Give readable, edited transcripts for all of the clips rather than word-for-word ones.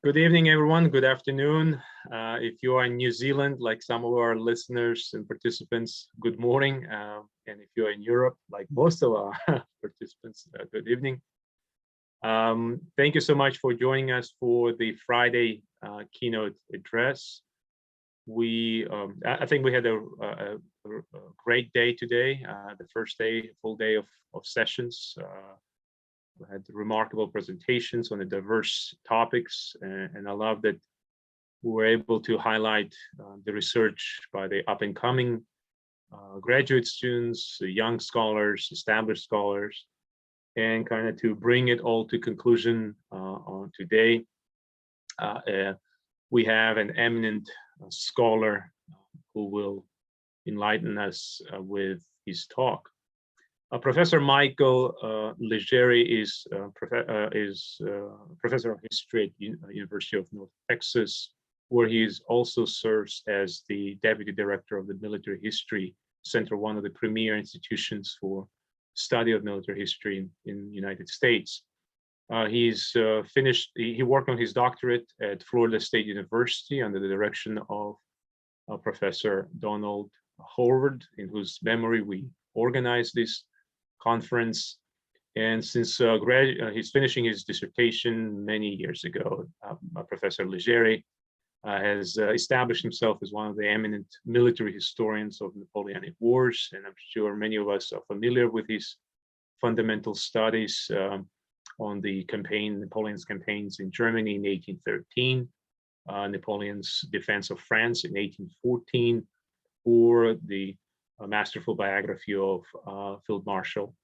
Good evening, everyone. Good afternoon. If you are in New Zealand, like some of our listeners and participants, good morning. And if you're in Europe, like most of our participants, good evening. Thank you so much for joining us for the Friday keynote address. I think we had a great day today, the first day, full day of sessions. We had remarkable presentations on the diverse topics, and I love that we were able to highlight the research by the up-and-coming graduate students, young scholars, established scholars, and kind of to bring it all to conclusion on today. We have an eminent scholar who will enlighten us with his talk. Professor Michael Leggiere is professor of history at the University of North Texas, where he also serves as the deputy director of the Military History Center, one of the premier institutions for study of military history in the United States. He worked on his doctorate at Florida State University under the direction of Professor Donald Howard, in whose memory we organized this conference. And since he's finishing his dissertation many years ago, Professor Leggiere has established himself as one of the eminent military historians of Napoleonic Wars, and I'm sure many of us are familiar with his fundamental studies on the Napoleon's campaigns in Germany in 1813, Napoleon's defense of France in 1814, or the masterful biography of Field Marshal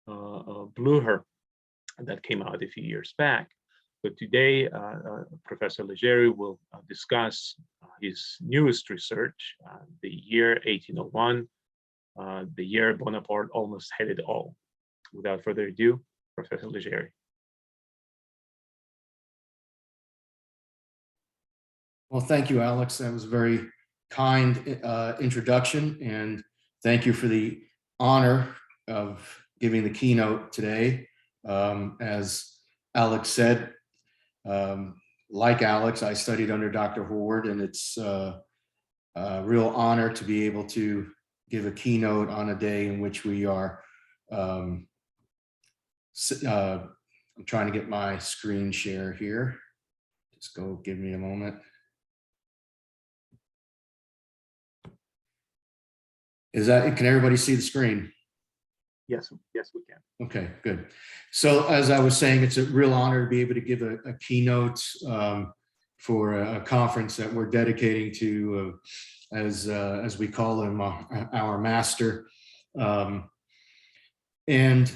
Blücher that came out a few years back. But today, Professor Leggiere will discuss his newest research, the year 1801, the year Bonaparte almost had it all. Without further ado, Professor Leggiere. Well, thank you, Alex. That was a very kind introduction, and thank you for the honor of giving the keynote today. As Alex said, like Alex, I studied under Dr. Howard, and it's a real honor to be able to give a keynote on a day in which we are, I'm trying to get my screen share here. Just give me a moment. Can everybody see the screen? Yes, we can. Okay, good. So as I was saying, it's a real honor to be able to give a keynote for a conference that we're dedicating to, as we call him, our master. And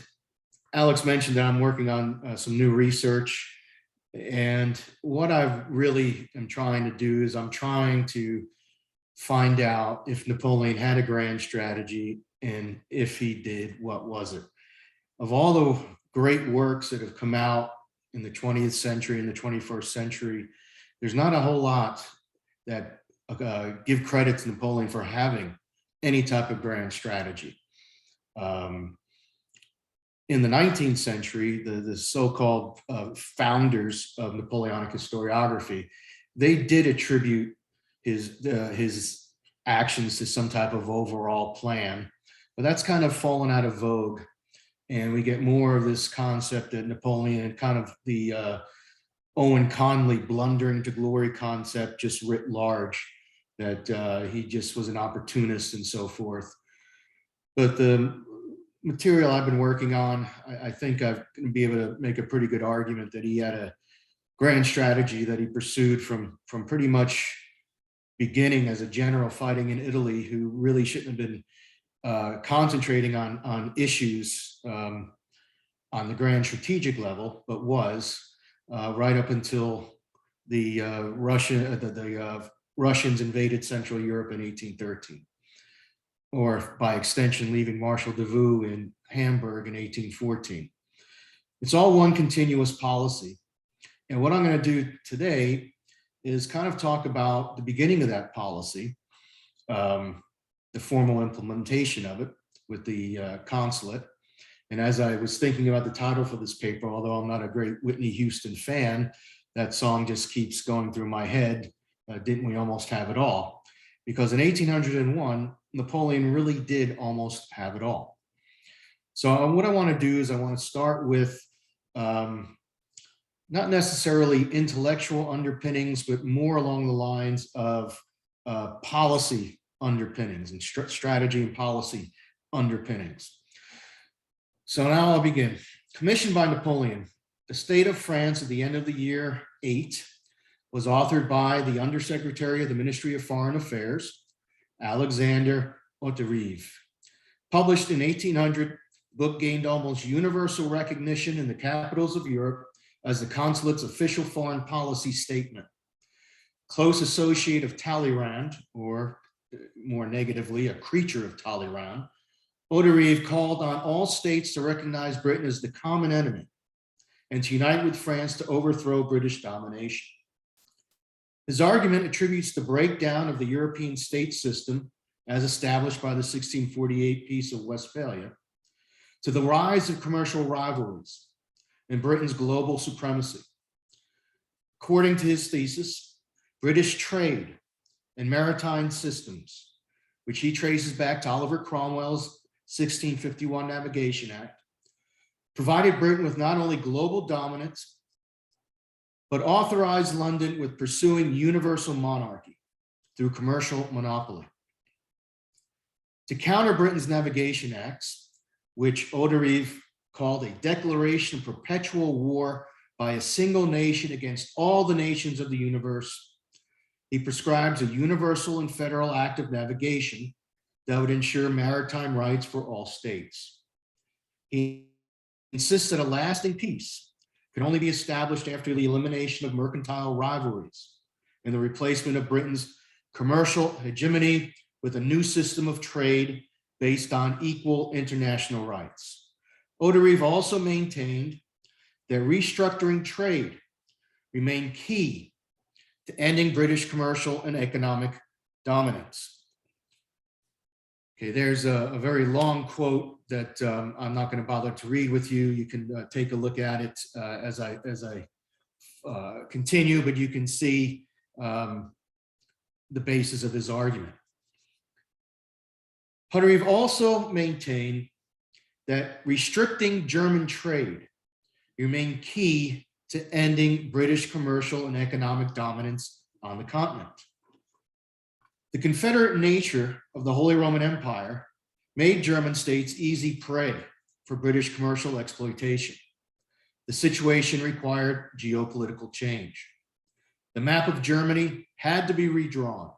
Alex mentioned that I'm working on some new research. And what I really am trying to do is I'm trying to find out if Napoleon had a grand strategy, and if he did, what was it? Of all the great works that have come out in the 20th century and the 21st century, there's not a whole lot that give credit to Napoleon for having any type of grand strategy. In the 19th century, the so-called founders of Napoleonic historiography, they did attribute his actions to some type of overall plan, but that's kind of fallen out of vogue, and we get more of this concept that Napoleon, kind of the Owen Conley blundering to glory concept, just writ large, that he just was an opportunist and so forth. But the material I've been working on, I think I'm going to be able to make a pretty good argument that he had a grand strategy that he pursued from pretty much beginning as a general fighting in Italy, who really shouldn't have been concentrating on issues on the grand strategic level, but was right up until the Russians invaded Central Europe in 1813, or by extension, leaving Marshal Davout in Hamburg in 1814. It's all one continuous policy. And what I'm going to do today is kind of talk about the beginning of that policy, the formal implementation of it with the consulate. And as I was thinking about the title for this paper, although I'm not a great Whitney Houston fan, that song just keeps going through my head. Didn't we almost have it all? Because in 1801, Napoleon really did almost have it all. So what I want to do is I want to start with not necessarily intellectual underpinnings, but more along the lines of policy underpinnings and strategy and policy underpinnings. So now I'll begin. Commissioned by Napoleon, the state of France at the end of the year 8 was authored by the Undersecretary of the Ministry of Foreign Affairs, Alexander Otterive. Published in 1800, the book gained almost universal recognition in the capitals of Europe as the consulate's official foreign policy statement. Close associate of Talleyrand, or more negatively, a creature of Talleyrand, Otterive called on all states to recognize Britain as the common enemy and to unite with France to overthrow British domination. His argument attributes the breakdown of the European state system as established by the 1648 Peace of Westphalia to the rise of commercial rivalries and Britain's global supremacy. According to his thesis, British trade and maritime systems, which he traces back to Oliver Cromwell's 1651 Navigation Act, provided Britain with not only global dominance, but authorized London with pursuing universal monarchy through commercial monopoly. To counter Britain's navigation acts, which Otterive called a declaration of perpetual war by a single nation against all the nations of the universe, he prescribes a universal and federal act of navigation that would ensure maritime rights for all states. He insists that a lasting peace can only be established after the elimination of mercantile rivalries and the replacement of Britain's commercial hegemony with a new system of trade based on equal international rights. Otterive also maintained that restructuring trade remained key to ending British commercial and economic dominance. Okay, there's a very long quote that I'm not going to bother to read with you. You can take a look at it as I continue, but you can see the basis of his argument. Otterive also maintained that restricting German trade remained key to ending British commercial and economic dominance on the continent. The Confederate nature of the Holy Roman Empire made German states easy prey for British commercial exploitation. The situation required geopolitical change. The map of Germany had to be redrawn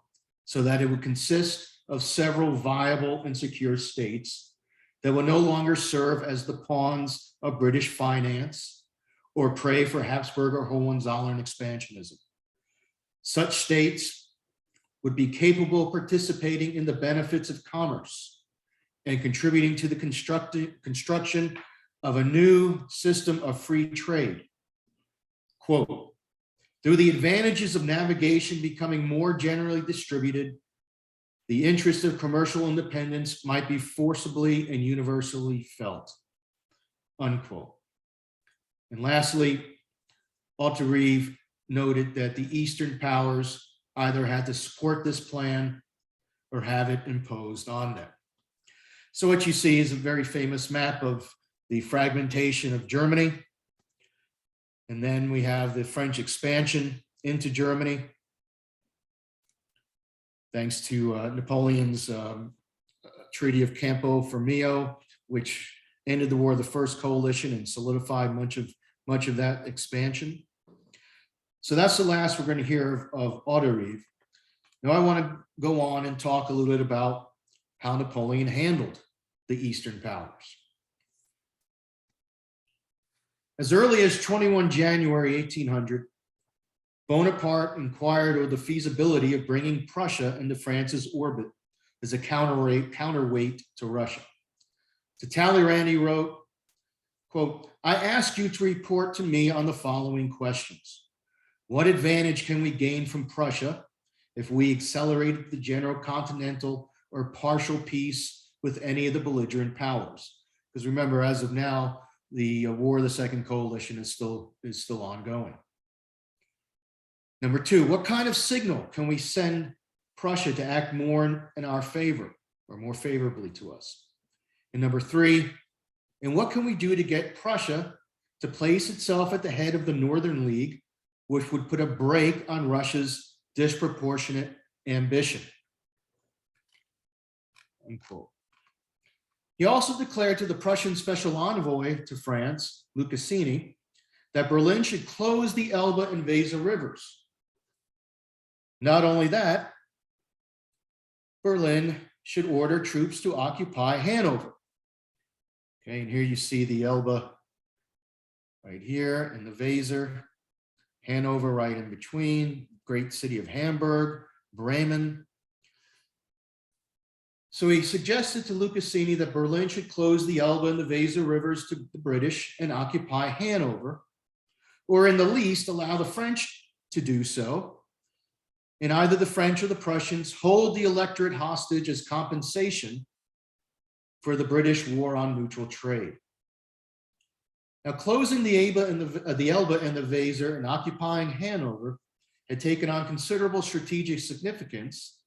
so that it would consist of several viable and secure states that would no longer serve as the pawns of British finance or prey for Habsburg or Hohenzollern expansionism. Such states would be capable of participating in the benefits of commerce and contributing to the construction of a new system of free trade. Quote, through the advantages of navigation becoming more generally distributed, the interest of commercial independence might be forcibly and universally felt, unquote. And lastly, Otterive noted that the Eastern powers either had to support this plan or have it imposed on them. So what you see is a very famous map of the fragmentation of Germany. And then we have the French expansion into Germany, thanks to Napoleon's Treaty of Campo Formio, which ended the war of the First Coalition and solidified much of that expansion. So that's the last we're going to hear of Otterive. Now I want to go on and talk a little bit about how Napoleon handled the Eastern powers. As early as 21 January 1800, Bonaparte inquired of the feasibility of bringing Prussia into France's orbit as a counterweight to Russia. To Talleyrand, he wrote, quote, I ask you to report to me on the following questions. What advantage can we gain from Prussia if we accelerated the general continental or partial peace with any of the belligerent powers? Because remember, as of now, the War of the Second Coalition is still ongoing. Number two, what kind of signal can we send Prussia to act more in our favor or more favorably to us? And number three, and what can we do to get Prussia to place itself at the head of the Northern League, which would put a brake on Russia's disproportionate ambition? Unquote. He also declared to the Prussian special envoy to France, Lucasini, that Berlin should close the Elbe and Weser rivers. Not only that, Berlin should order troops to occupy Hanover. Okay, and here you see the Elbe right here and the Weser, Hanover right in between, great city of Hamburg, Bremen. So he suggested to Lucasini that Berlin should close the Elbe and the Weser rivers to the British and occupy Hanover, or in the least allow the French to do so. And either the French or the Prussians hold the electorate hostage as compensation for the British war on neutral trade. Now, closing the Elbe and the Weser and occupying Hanover had taken on considerable strategic significance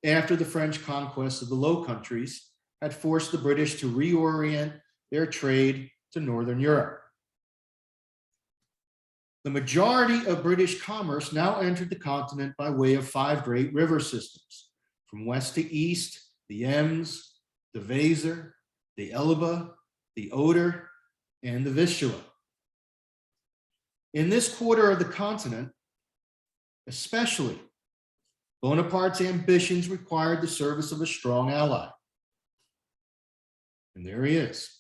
after the French conquest of the Low Countries had forced the British to reorient their trade to Northern Europe. The majority of British commerce now entered the continent by way of 5 great river systems. From west to east, the Ems, the Weser, the Elbe, the Oder, and the Vistula. In this quarter of the continent, especially, Bonaparte's ambitions required the service of a strong ally. And there he is.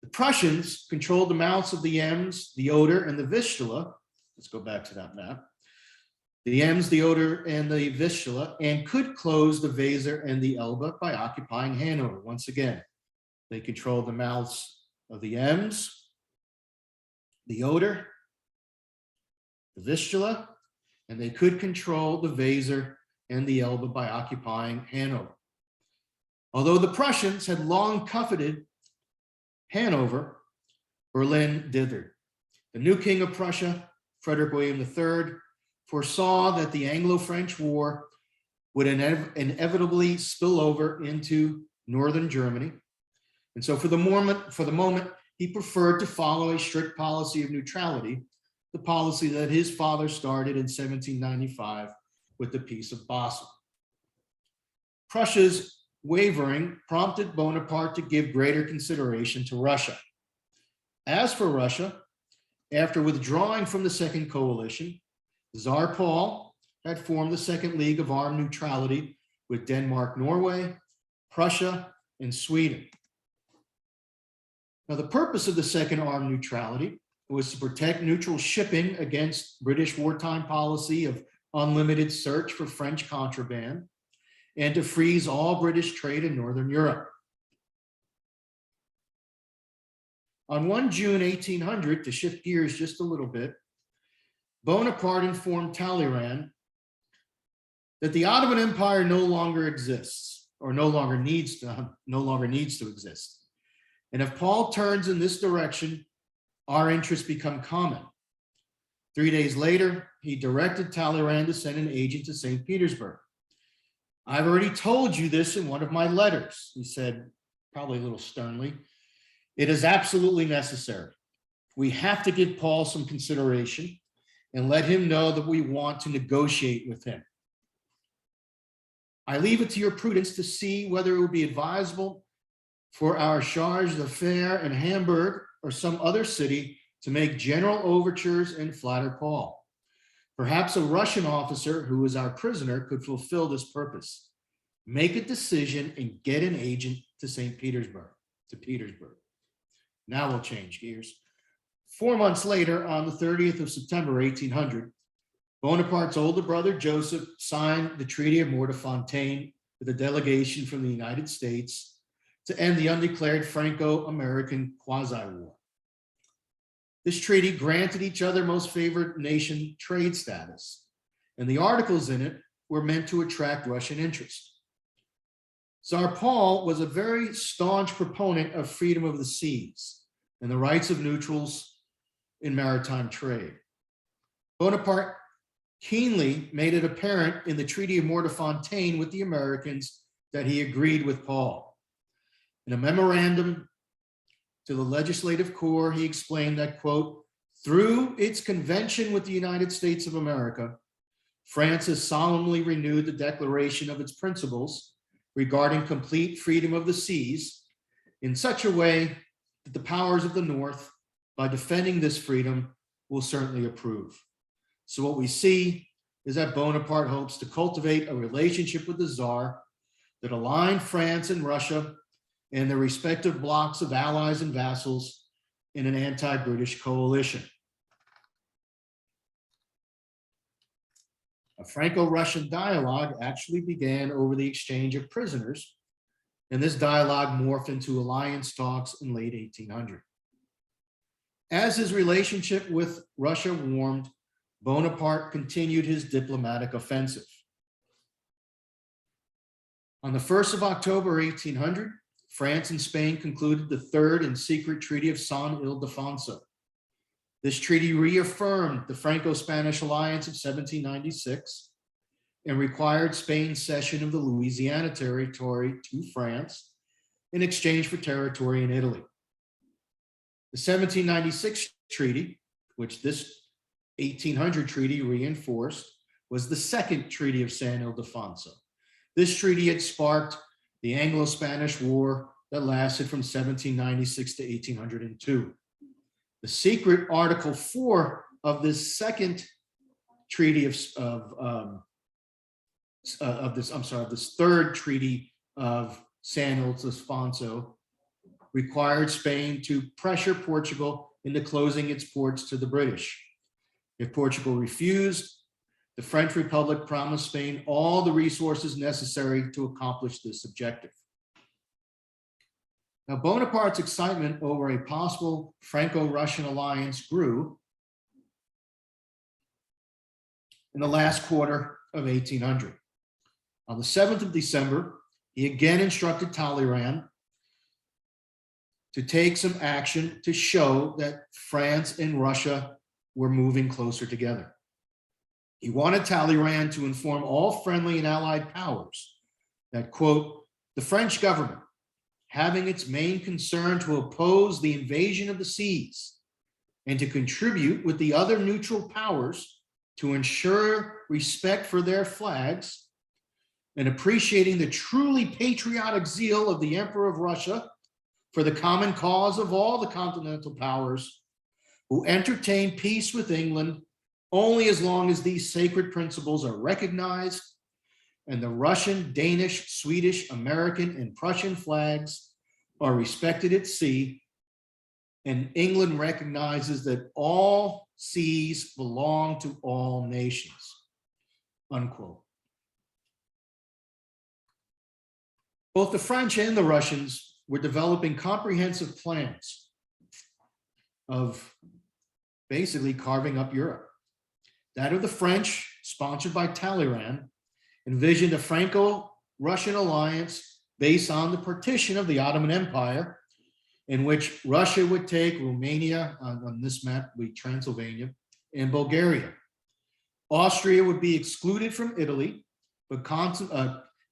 The Prussians controlled the mouths of the Ems, the Oder, and the Vistula. Let's go back to that map. The Ems, the Oder, and the Vistula, and could close the Weser and the Elbe by occupying Hanover. Once again, they controlled the mouths of the Ems, the Oder, the Vistula, and they could control the Weser and the Elbe by occupying Hanover. Although the Prussians had long coveted Hanover, Berlin dithered. The new king of Prussia, Frederick William III, foresaw that the Anglo-French War would inevitably spill over into northern Germany. And so for the moment, he preferred to follow a strict policy of neutrality, the policy that his father started in 1795 with the Peace of Basel. Prussia's wavering prompted Bonaparte to give greater consideration to Russia. As for Russia, after withdrawing from the Second Coalition, Tsar Paul had formed the Second League of Armed Neutrality with Denmark, Norway, Prussia, and Sweden. Now, the purpose of the Second Armed Neutrality was to protect neutral shipping against British wartime policy of unlimited search for French contraband, and to freeze all British trade in Northern Europe. On 1 June 1800, to shift gears just a little bit, Bonaparte informed Talleyrand that the Ottoman Empire no longer exists, or no longer needs to exist. And if Paul turns in this direction, our interests become common. 3 days later, he directed Talleyrand to send an agent to St. Petersburg. I've already told you this in one of my letters, he said, probably a little sternly. It is absolutely necessary. We have to give Paul some consideration and let him know that we want to negotiate with him. I leave it to your prudence to see whether it would be advisable for our charge d'affaires in Hamburg or some other city to make general overtures and flatter Paul. Perhaps a Russian officer who is our prisoner could fulfill this purpose. Make a decision and get an agent to Petersburg. Now we'll change gears. 4 months later, on the 30th of September, 1800, Bonaparte's older brother, Joseph, signed the Treaty of Mortafontain with a delegation from the United States to end the undeclared Franco-American quasi-war. This treaty granted each other most favored nation trade status, and the articles in it were meant to attract Russian interest. Tsar Paul was a very staunch proponent of freedom of the seas and the rights of neutrals in maritime trade. Bonaparte keenly made it apparent in the Treaty of Mortafontain with the Americans that he agreed with Paul. In a memorandum to the Legislative Corps, he explained that, quote, through its convention with the United States of America, France has solemnly renewed the declaration of its principles regarding complete freedom of the seas in such a way that the powers of the North, by defending this freedom, will certainly approve. So what we see is that Bonaparte hopes to cultivate a relationship with the Tsar that aligned France and Russia and their respective blocks of allies and vassals in an anti-British coalition. A Franco-Russian dialogue actually began over the exchange of prisoners, and this dialogue morphed into alliance talks in late 1800. As his relationship with Russia warmed, Bonaparte continued his diplomatic offensive. On the 1st of October 1800, France and Spain concluded the third and secret Treaty of San Ildefonso. This treaty reaffirmed the Franco-Spanish alliance of 1796 and required Spain's cession of the Louisiana territory to France in exchange for territory in Italy. The 1796 treaty, which this 1800 treaty reinforced, was the second Treaty of San Ildefonso. This treaty had sparked the Anglo-Spanish War that lasted from 1796 to 1802. The secret Article 4 of this second treaty this third Treaty of San Ildefonso required Spain to pressure Portugal into closing its ports to the British. If Portugal refused, the French Republic promised Spain all the resources necessary to accomplish this objective. Now, Bonaparte's excitement over a possible Franco-Russian alliance grew in the last quarter of 1800. On the 7th of December, he again instructed Talleyrand to take some action to show that France and Russia were moving closer together. He wanted Talleyrand to inform all friendly and allied powers that, quote, the French government, having its main concern to oppose the invasion of the seas and to contribute with the other neutral powers to ensure respect for their flags, and appreciating the truly patriotic zeal of the Emperor of Russia for the common cause of all the continental powers, who entertain peace with England only as long as these sacred principles are recognized and the Russian, Danish, Swedish, American, and Prussian flags are respected at sea, and England recognizes that all seas belong to all nations, unquote. Both the French and the Russians were developing comprehensive plans of basically carving up Europe. That of the French, sponsored by Talleyrand, envisioned a Franco-Russian alliance based on the partition of the Ottoman Empire, in which Russia would take Romania, on this map would be Transylvania, and Bulgaria. Austria would be excluded from Italy, but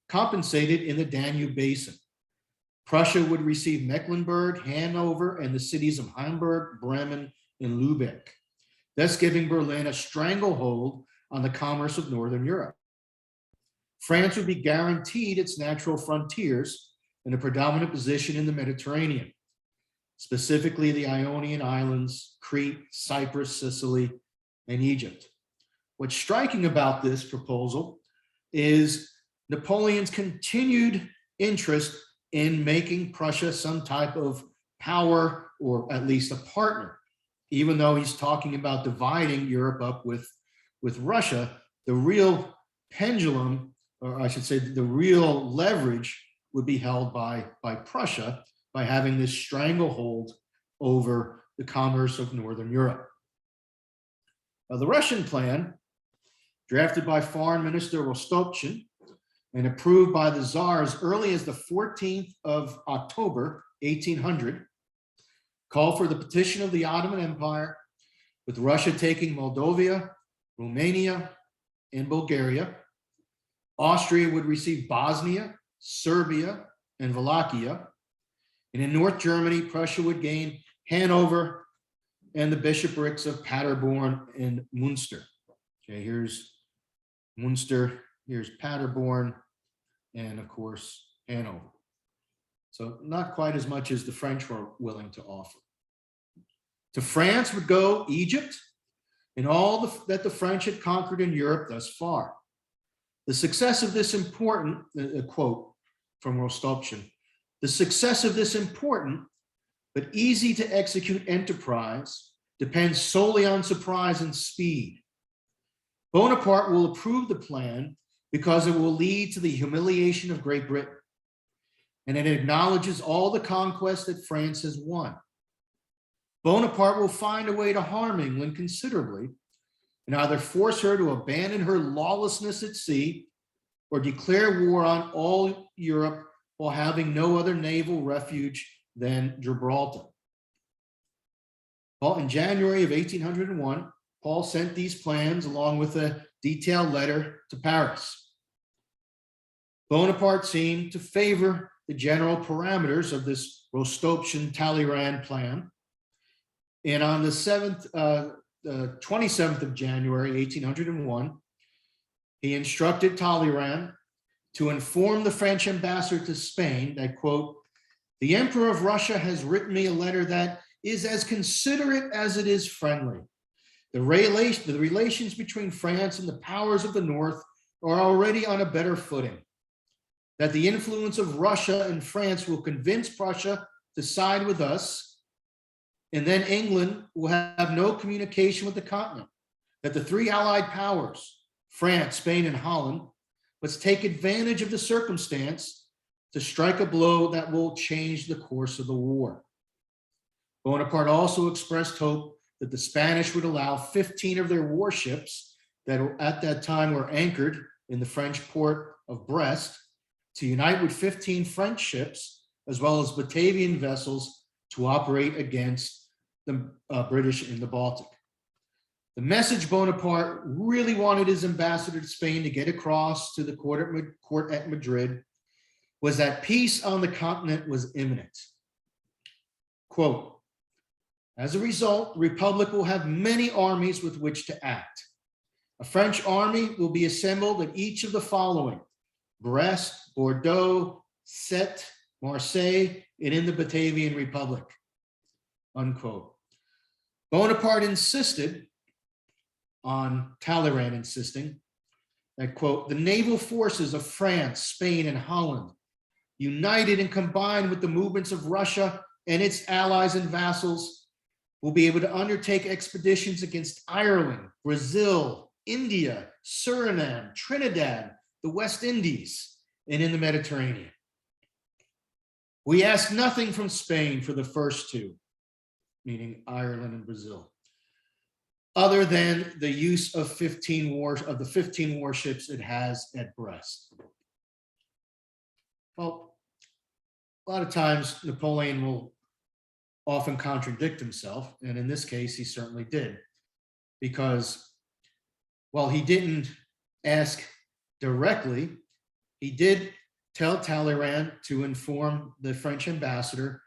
compensated in the Danube Basin. Prussia would receive Mecklenburg, Hanover, and the cities of Hamburg, Bremen, and Lübeck, thus giving Berlin a stranglehold on the commerce of Northern Europe. France would be guaranteed its natural frontiers and a predominant position in the Mediterranean, specifically the Ionian Islands, Crete, Cyprus, Sicily, and Egypt. What's striking about this proposal is Napoleon's continued interest in making Prussia some type of power, or at least a partner. Even though he's talking about dividing Europe up with Russia, the real pendulum, or I should say the real leverage, would be held by Prussia by having this stranglehold over the commerce of Northern Europe. Now, the Russian plan, drafted by Foreign Minister Rostopchin and approved by the Tsar as early as the 14th of October, 1800, called for the petition of the Ottoman Empire, with Russia taking Moldavia, Romania, and Bulgaria. Austria would receive Bosnia, Serbia, and Wallachia. And in North Germany, Prussia would gain Hanover and the bishoprics of Paderborn and Munster. Okay, here's Munster, here's Paderborn, and of course, Hanover. So not quite as much as the French were willing to offer. To France would go Egypt and all that the French had conquered in Europe thus far. The success of this important, a quote from Rostopchin, the success of this important but easy to execute enterprise depends solely on surprise and speed. Bonaparte will approve the plan because it will lead to the humiliation of Great Britain, and it acknowledges all the conquests that France has won. Bonaparte will find a way to harm England considerably and either force her to abandon her lawlessness at sea or declare war on all Europe while having no other naval refuge than Gibraltar. Well, in January of 1801, Paul sent these plans along with a detailed letter to Paris. Bonaparte seemed to favor the general parameters of this Rostopchin-Talleyrand plan. And on the 27th of January, 1801, he instructed Talleyrand to inform the French ambassador to Spain that, quote, the Emperor of Russia has written me a letter that is as considerate as it is friendly. The relations between France and the powers of the North are already on a better footing. That the influence of Russia and France will convince Prussia to side with us, and then England will have no communication with the continent. That the three allied powers, France, Spain, and Holland, must take advantage of the circumstance to strike a blow that will change the course of the war. Bonaparte also expressed hope that the Spanish would allow 15 of their warships that at that time were anchored in the French port of Brest to unite with 15 French ships, as well as Batavian vessels, to operate against the British in the Baltic. The message Bonaparte really wanted his ambassador to Spain to get across to the court at Madrid was that peace on the continent was imminent. Quote, as a result, the Republic will have many armies with which to act. A French army will be assembled at each of the following: Brest, Bordeaux, Sète, Marseille, and in the Batavian Republic, unquote. Bonaparte insisted on Talleyrand insisting that, quote, the naval forces of France, Spain, and Holland, united and combined with the movements of Russia and its allies and vassals, will be able to undertake expeditions against Ireland, Brazil, India, Suriname, Trinidad, the West Indies, and in the Mediterranean. We ask nothing from Spain for the first two, meaning Ireland and Brazil, other than the use of the 15 warships it has at Brest. Well, a lot of times Napoleon will often contradict himself, and in this case, he certainly did, because while he didn't ask directly, he did tell Talleyrand to inform the French ambassador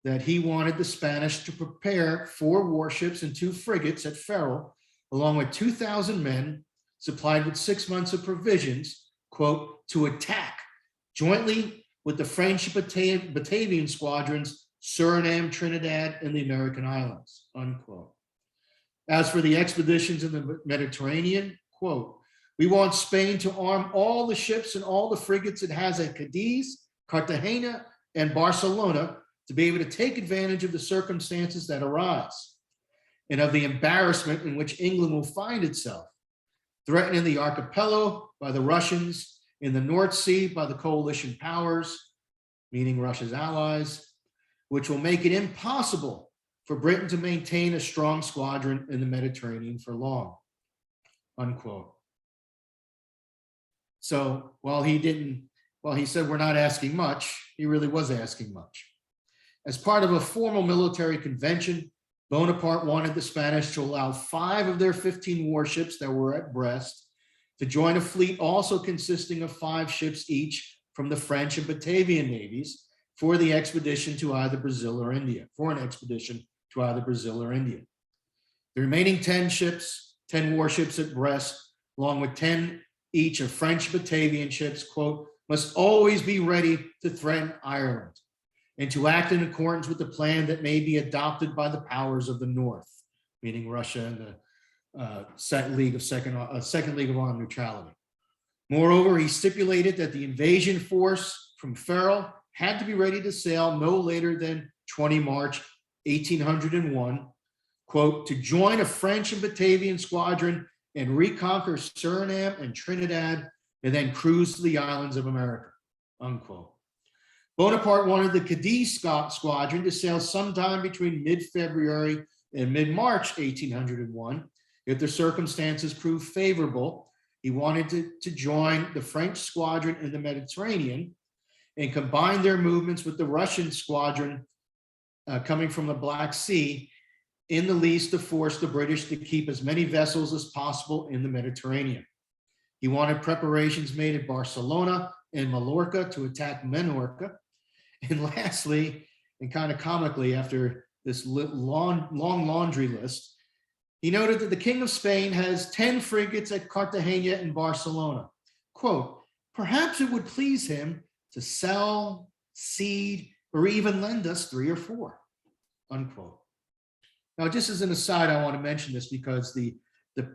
that he wanted the Spanish to prepare 4 warships and 2 frigates at Ferrol, along with 2,000 men supplied with 6 months of provisions, quote, to attack jointly with the French Batavian squadrons, Suriname, Trinidad, and the American islands, unquote. As for the expeditions in the Mediterranean, quote, we want Spain to arm all the ships and all the frigates it has at Cadiz, Cartagena, and Barcelona to be able to take advantage of the circumstances that arise and of the embarrassment in which England will find itself, threatening the archipelago by the Russians, in the North Sea by the coalition powers, meaning Russia's allies, which will make it impossible for Britain to maintain a strong squadron in the Mediterranean for long, unquote. So while he said we're not asking much, he really was asking much. As part of a formal military convention, Bonaparte wanted the Spanish to allow 5 of their 15 warships that were at Brest to join a fleet also consisting of 5 ships each from the French and Batavian navies for the expedition to either Brazil or India, for an expedition to either Brazil or India. The remaining 10 warships at Brest, along with 10 each of French Batavian ships, quote, must always be ready to threaten Ireland and to act in accordance with the plan that may be adopted by the powers of the North, meaning Russia and the Second League of Armed Neutrality. Moreover, he stipulated that the invasion force from Ferrol had to be ready to sail no later than 20 March 1801, quote, to join a French and Batavian squadron and reconquer Suriname and Trinidad and then cruise to the islands of America, unquote. Bonaparte wanted the Cadiz squadron to sail sometime between mid-February and mid-March 1801. If the circumstances proved favorable, he wanted to join the French squadron in the Mediterranean and combine their movements with the Russian squadron coming from the Black Sea, in the least to force the British to keep as many vessels as possible in the Mediterranean. He wanted preparations made at Barcelona and Mallorca to attack Menorca. And lastly, and kind of comically after this long laundry list, he noted that the King of Spain has 10 frigates at Cartagena and Barcelona. Quote, perhaps it would please him to sell, cede, or even lend us 3 or 4, unquote. Now, just as an aside, I want to mention this because the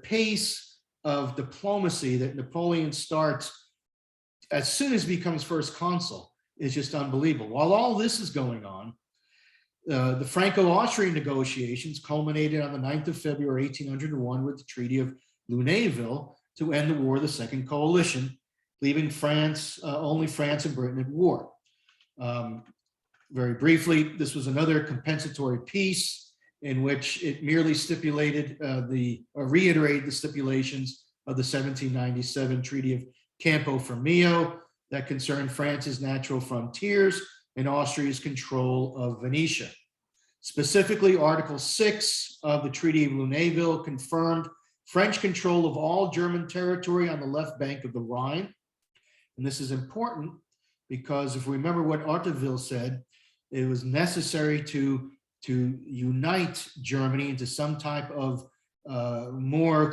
pace of diplomacy that Napoleon starts as soon as he becomes first consul is just unbelievable. While all this is going on, the Franco-Austrian negotiations culminated on the 9th of February, 1801 with the Treaty of Lunéville to end the War of the Second Coalition, leaving France, only France and Britain at war. Very briefly, this was another compensatory peace in which it merely stipulated reiterated the stipulations of the 1797 Treaty of Campo Formio that concerned France's natural frontiers and Austria's control of Venetia. Specifically, Article 6 of the Treaty of Lunéville confirmed French control of all German territory on the left bank of the Rhine. And this is important because if we remember what Arteville said, it was necessary to unite Germany into some type of more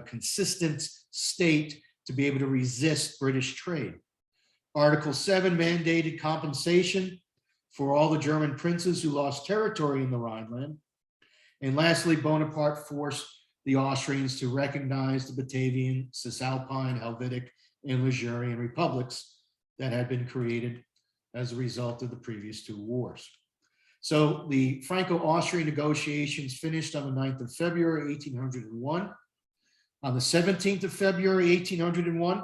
consistent state to be able to resist British trade. Article 7 mandated compensation for all the German princes who lost territory in the Rhineland. And lastly, Bonaparte forced the Austrians to recognize the Batavian, Cisalpine, Helvetic, and Leggierian republics that had been created as a result of the previous 2 wars. So the Franco-Austrian negotiations finished on the 9th of February, 1801. On the 17th of February, 1801,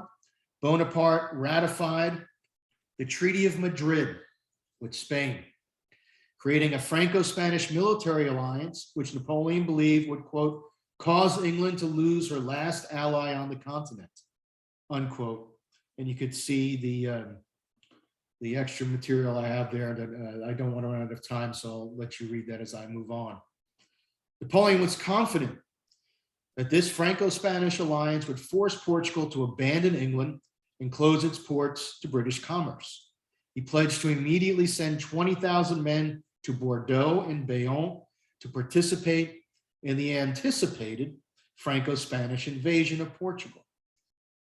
Bonaparte ratified the Treaty of Madrid with Spain, creating a Franco-Spanish military alliance, which Napoleon believed would, quote, cause England to lose her last ally on the continent, unquote. And you could see the extra material I have there that I don't want to run out of time, so I'll let you read that as I move on. Napoleon was confident that this Franco-Spanish alliance would force Portugal to abandon England and close its ports to British commerce. He pledged to immediately send 20,000 men to Bordeaux and Bayonne to participate in the anticipated Franco-Spanish invasion of Portugal.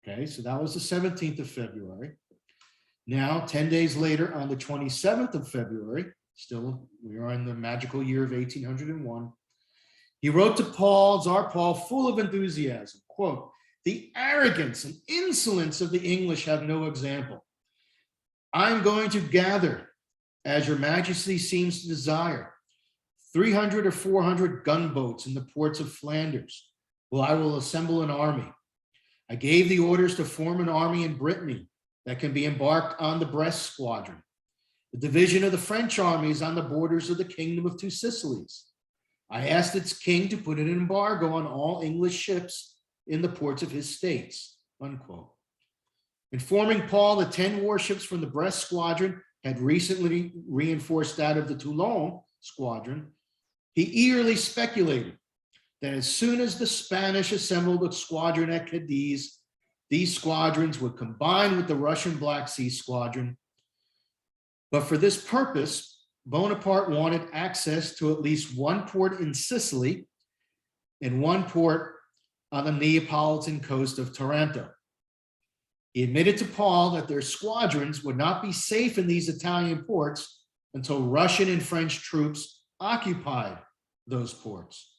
Okay, so that was the 17th of February. Now, 10 days later, on the 27th of February, still we are in the magical year of 1801, he wrote to Tsar Paul, full of enthusiasm, quote, the arrogance and insolence of the English have no example. I'm going to gather, as your majesty seems to desire, 300 or 400 gunboats in the ports of Flanders. Well, I will assemble an army. I gave the orders to form an army in Brittany that can be embarked on the Brest squadron. The division of the French army is on the borders of the Kingdom of Two Sicilies. I asked its king to put an embargo on all English ships in the ports of his states, unquote. Informing Paul that 10 warships from the Brest squadron had recently reinforced that of the Toulon squadron, he eagerly speculated that as soon as the Spanish assembled a squadron at Cadiz, these squadrons would combine with the Russian Black Sea Squadron. But for this purpose, Bonaparte wanted access to at least one port in Sicily and one port on the Neapolitan coast of Taranto. He admitted to Paul that their squadrons would not be safe in these Italian ports until Russian and French troops occupied those ports.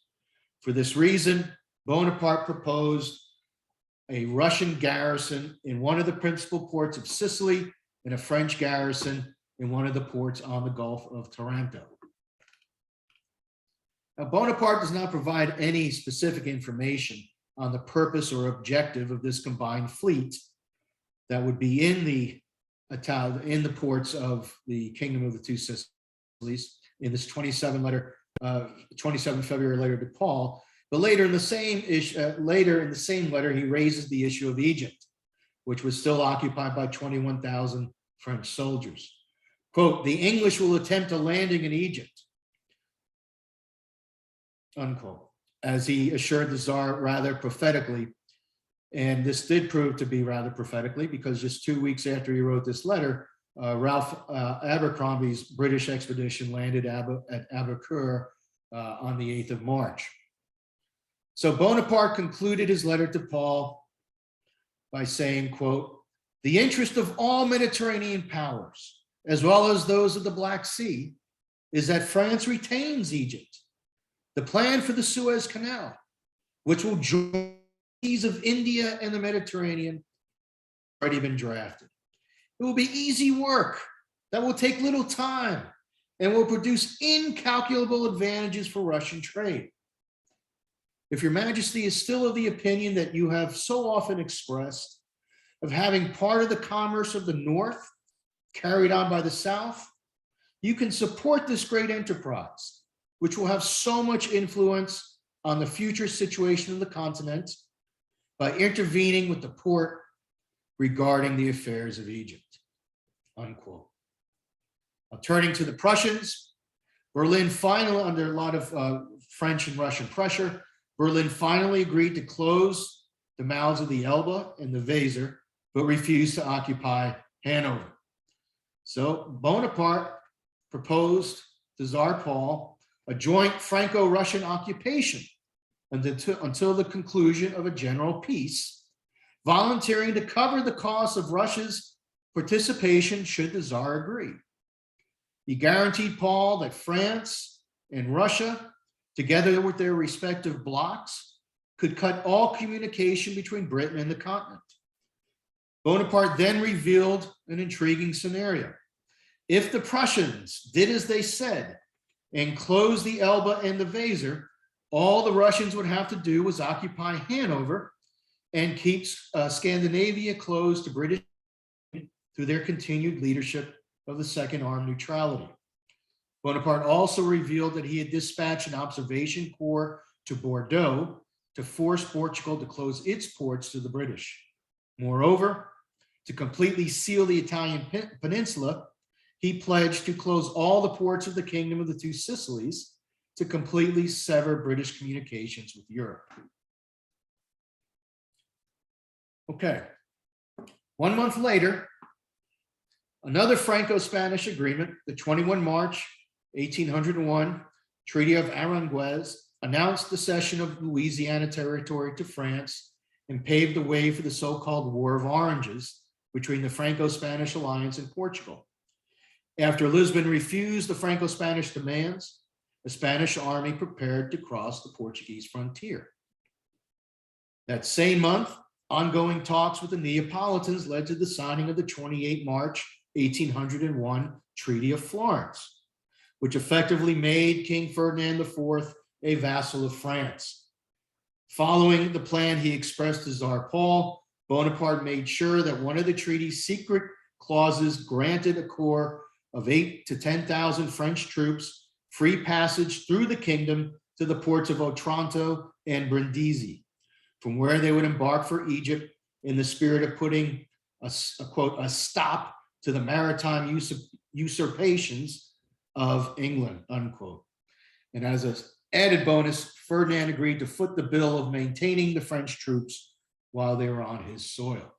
For this reason, Bonaparte proposed a Russian garrison in one of the principal ports of Sicily and a French garrison in one of the ports on the Gulf of Taranto. Now, Bonaparte does not provide any specific information on the purpose or objective of this combined fleet that would be in the ports of the Kingdom of the Two Sicilies in this 27 February letter to Paul. But later in the same letter, he raises the issue of Egypt, which was still occupied by 21,000 French soldiers. Quote, "The English will attempt a landing in Egypt," unquote, as he assured the Tsar rather prophetically. And this did prove to be rather prophetically, because just 2 weeks after he wrote this letter, Ralph Abercrombie's British expedition landed at Aboukir on the 8th of March. So Bonaparte concluded his letter to Paul by saying, quote, "The interest of all Mediterranean powers, as well as those of the Black Sea, is that France retains Egypt. The plan for the Suez Canal, which will join seas of India and the Mediterranean, already been drafted. It will be easy work that will take little time and will produce incalculable advantages for Russian trade. If your Majesty is still of the opinion that you have so often expressed of having part of the commerce of the North carried on by the South, you can support this great enterprise, which will have so much influence on the future situation of the continent, by intervening with the Porte regarding the affairs of Egypt," unquote. Now, turning to the Prussians, Berlin finally, under a lot of French and Russian pressure, Berlin finally agreed to close the mouths of the Elbe and the Weser, but refused to occupy Hanover. So Bonaparte proposed to Tsar Paul a joint Franco-Russian occupation until the conclusion of a general peace, volunteering to cover the cost of Russia's participation should the Tsar agree. He guaranteed Paul that France and Russia, together with their respective blocs, could cut all communication between Britain and the continent. Bonaparte then revealed an intriguing scenario. If the Prussians did as they said and closed the Elbe and the Weser, all the Russians would have to do was occupy Hanover and keep Scandinavia closed to British through their continued leadership of the Second Armed Neutrality. Bonaparte also revealed that he had dispatched an observation corps to Bordeaux to force Portugal to close its ports to the British. Moreover, to completely seal the Italian peninsula, he pledged to close all the ports of the Kingdom of the Two Sicilies to completely sever British communications with Europe. Okay. 1 month later, another Franco-Spanish agreement, the 21 March 1801 Treaty of Aranjuez, announced the cession of Louisiana territory to France and paved the way for the so-called War of Oranges between the Franco-Spanish alliance and Portugal. After Lisbon refused the Franco-Spanish demands, the Spanish army prepared to cross the Portuguese frontier. That same month, ongoing talks with the Neapolitans led to the signing of the 28 March 1801 Treaty of Florence, which effectively made King Ferdinand IV a vassal of France. Following the plan he expressed to Tsar Paul, Bonaparte made sure that one of the treaty's secret clauses granted a corps of 8,000 to 10,000 French troops free passage through the kingdom to the ports of Otranto and Brindisi, from where they would embark for Egypt in the spirit of putting a stop to the maritime usurpations of England, unquote. And as an added bonus, Ferdinand agreed to foot the bill of maintaining the French troops while they were on his soil.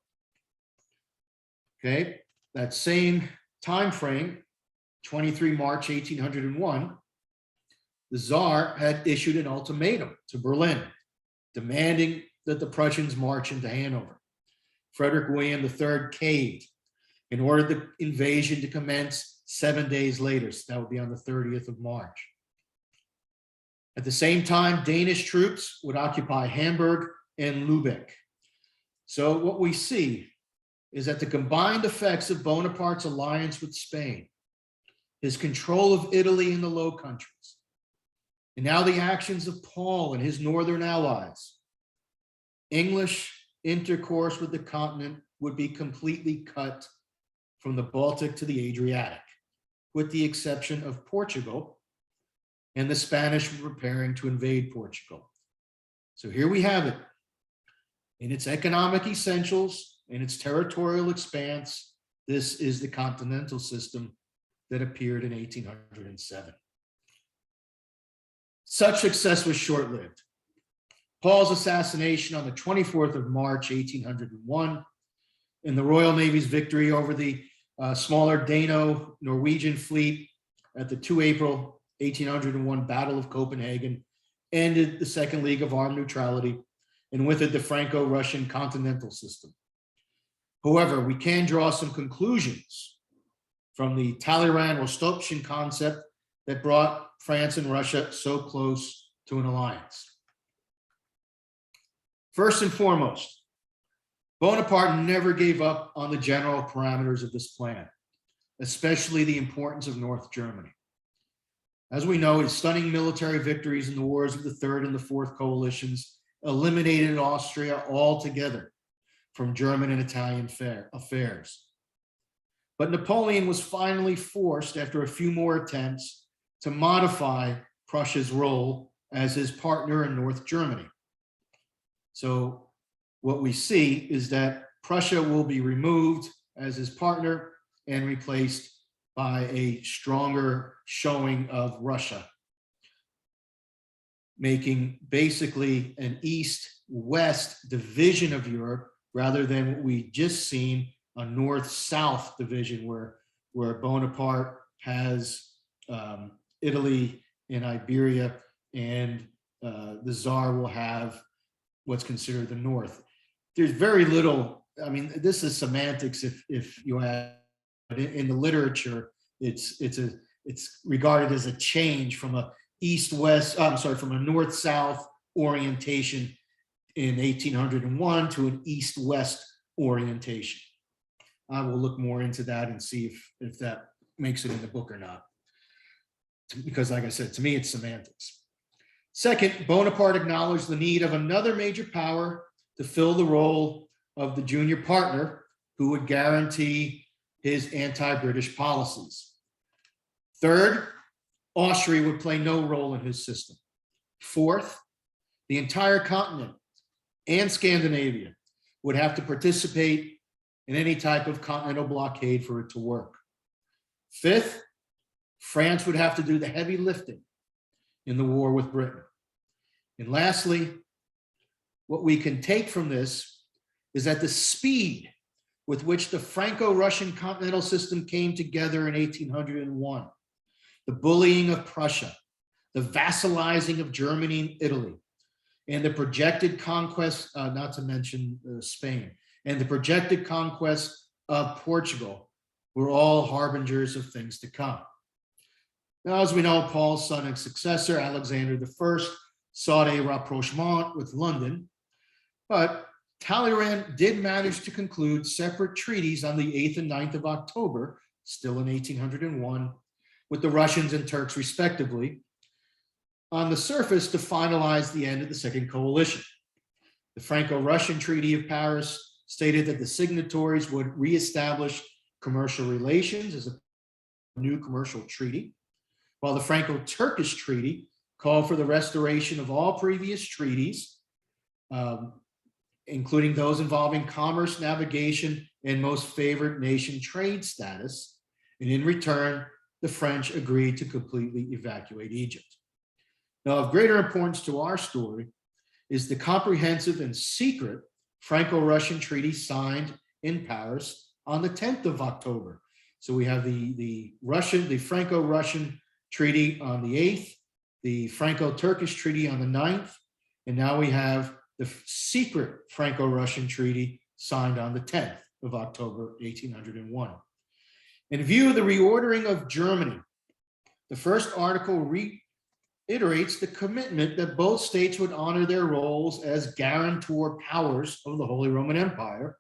Okay, that same time frame, 23 March 1801, the Tsar had issued an ultimatum to Berlin, demanding that the Prussians march into Hanover. Frederick William III caved and ordered the invasion to commence 7 days later. So that would be on the 30th of March. At the same time, Danish troops would occupy Hamburg and Lübeck. So what we see is that the combined effects of Bonaparte's alliance with Spain, his control of Italy and the Low Countries, and now the actions of Paul and his northern allies, English intercourse with the continent would be completely cut from the Baltic to the Adriatic, with the exception of Portugal, and the Spanish were preparing to invade Portugal. So here we have it. In its economic essentials, in its territorial expanse, this is the continental system that appeared in 1807. Such success was short-lived. Paul's assassination on the 24th of March, 1801, and the Royal Navy's victory over the smaller Dano-Norwegian fleet at the 2 April 1801 Battle of Copenhagen ended the Second League of Armed Neutrality, and with it the Franco-Russian continental system. However, we can draw some conclusions from the Talleyrand-Rostopchin concept that brought France and Russia so close to an alliance. First and foremost, Bonaparte never gave up on the general parameters of this plan, especially the importance of North Germany. As we know, his stunning military victories in the wars of the Third and the Fourth Coalitions eliminated Austria altogether from German and Italian affairs. But Napoleon was finally forced, after a few more attempts, to modify Prussia's role as his partner in North Germany. So what we see is that Prussia will be removed as his partner and replaced by a stronger showing of Russia, making basically an east-west division of Europe rather than what we just seen, a north-south division where Bonaparte has Italy and Iberia, and the Tsar will have what's considered the north. There's very little, I mean, this is semantics if you have, in the literature, it's regarded as a change from a from a north-south orientation in 1801 to an east-west orientation. I will look more into that and see if that makes it in the book or not. Because like I said, to me, it's semantics. Second, Bonaparte acknowledged the need of another major power to fill the role of the junior partner who would guarantee his anti-British policies. Third, Austria would play no role in his system. Fourth, the entire continent and Scandinavia would have to participate in any type of continental blockade for it to work. Fifth, France would have to do the heavy lifting in the war with Britain. And lastly, what we can take from this is that the speed with which the Franco-Russian continental system came together in 1801, the bullying of Prussia, the vassalizing of Germany and Italy, and the projected conquest, not to mention Spain, and the projected conquest of Portugal were all harbingers of things to come. Now, as we know, Paul's son and successor, Alexander I, sought a rapprochement with London, but Talleyrand did manage to conclude separate treaties on the 8th and 9th of October, still in 1801, with the Russians and Turks respectively, on the surface to finalize the end of the Second Coalition. The Franco-Russian Treaty of Paris stated that the signatories would reestablish commercial relations as a new commercial treaty, while the Franco-Turkish Treaty called for the restoration of all previous treaties, including those involving commerce, navigation, and most favored nation trade status. And in return, the French agreed to completely evacuate Egypt. Now, of greater importance to our story is the comprehensive and secret Franco-Russian treaty signed in Paris on the 10th of October. So we have the Franco-Russian treaty on the 8th, the Franco-Turkish treaty on the 9th, and now we have the secret Franco-Russian treaty signed on the 10th of October, 1801. In view of the reordering of Germany, the first article reiterates the commitment that both states would honor their roles as guarantor powers of the Holy Roman Empire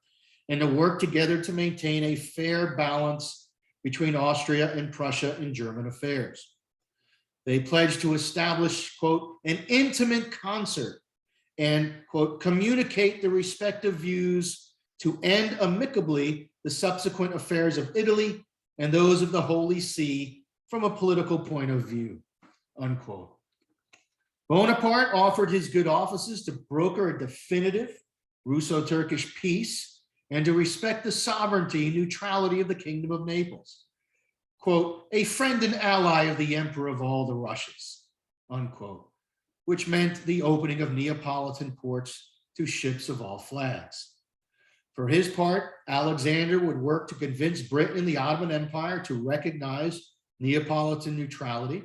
and to work together to maintain a fair balance between Austria and Prussia in German affairs. They pledged to establish, quote, an intimate concert and, quote, communicate the respective views to end amicably the subsequent affairs of Italy and those of the Holy See from a political point of view, unquote. Bonaparte offered his good offices to broker a definitive Russo-Turkish peace and to respect the sovereignty and neutrality of the Kingdom of Naples. Quote, a friend and ally of the Emperor of all the Russias, unquote, which meant the opening of Neapolitan ports to ships of all flags. For his part, Alexander would work to convince Britain and the Ottoman Empire to recognize Neapolitan neutrality.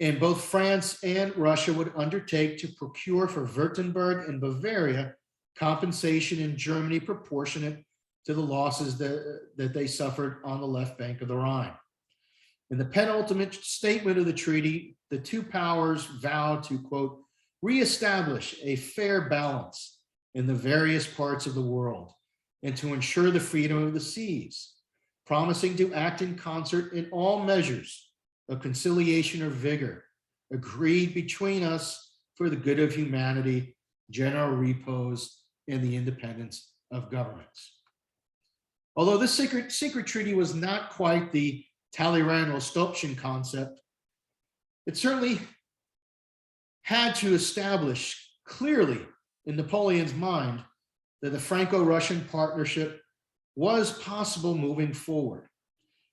And both France and Russia would undertake to procure for Württemberg and Bavaria compensation in Germany proportionate to the losses that they suffered on the left bank of the Rhine. In the penultimate statement of the treaty, the two powers vowed to, quote, reestablish a fair balance in the various parts of the world and to ensure the freedom of the seas, promising to act in concert in all measures of conciliation or vigor agreed between us for the good of humanity, general repose, and the independence of governments. Although this secret treaty was not quite the Talleyrand-Rostopchin concept, it certainly had to establish clearly in Napoleon's mind that the Franco-Russian partnership was possible moving forward,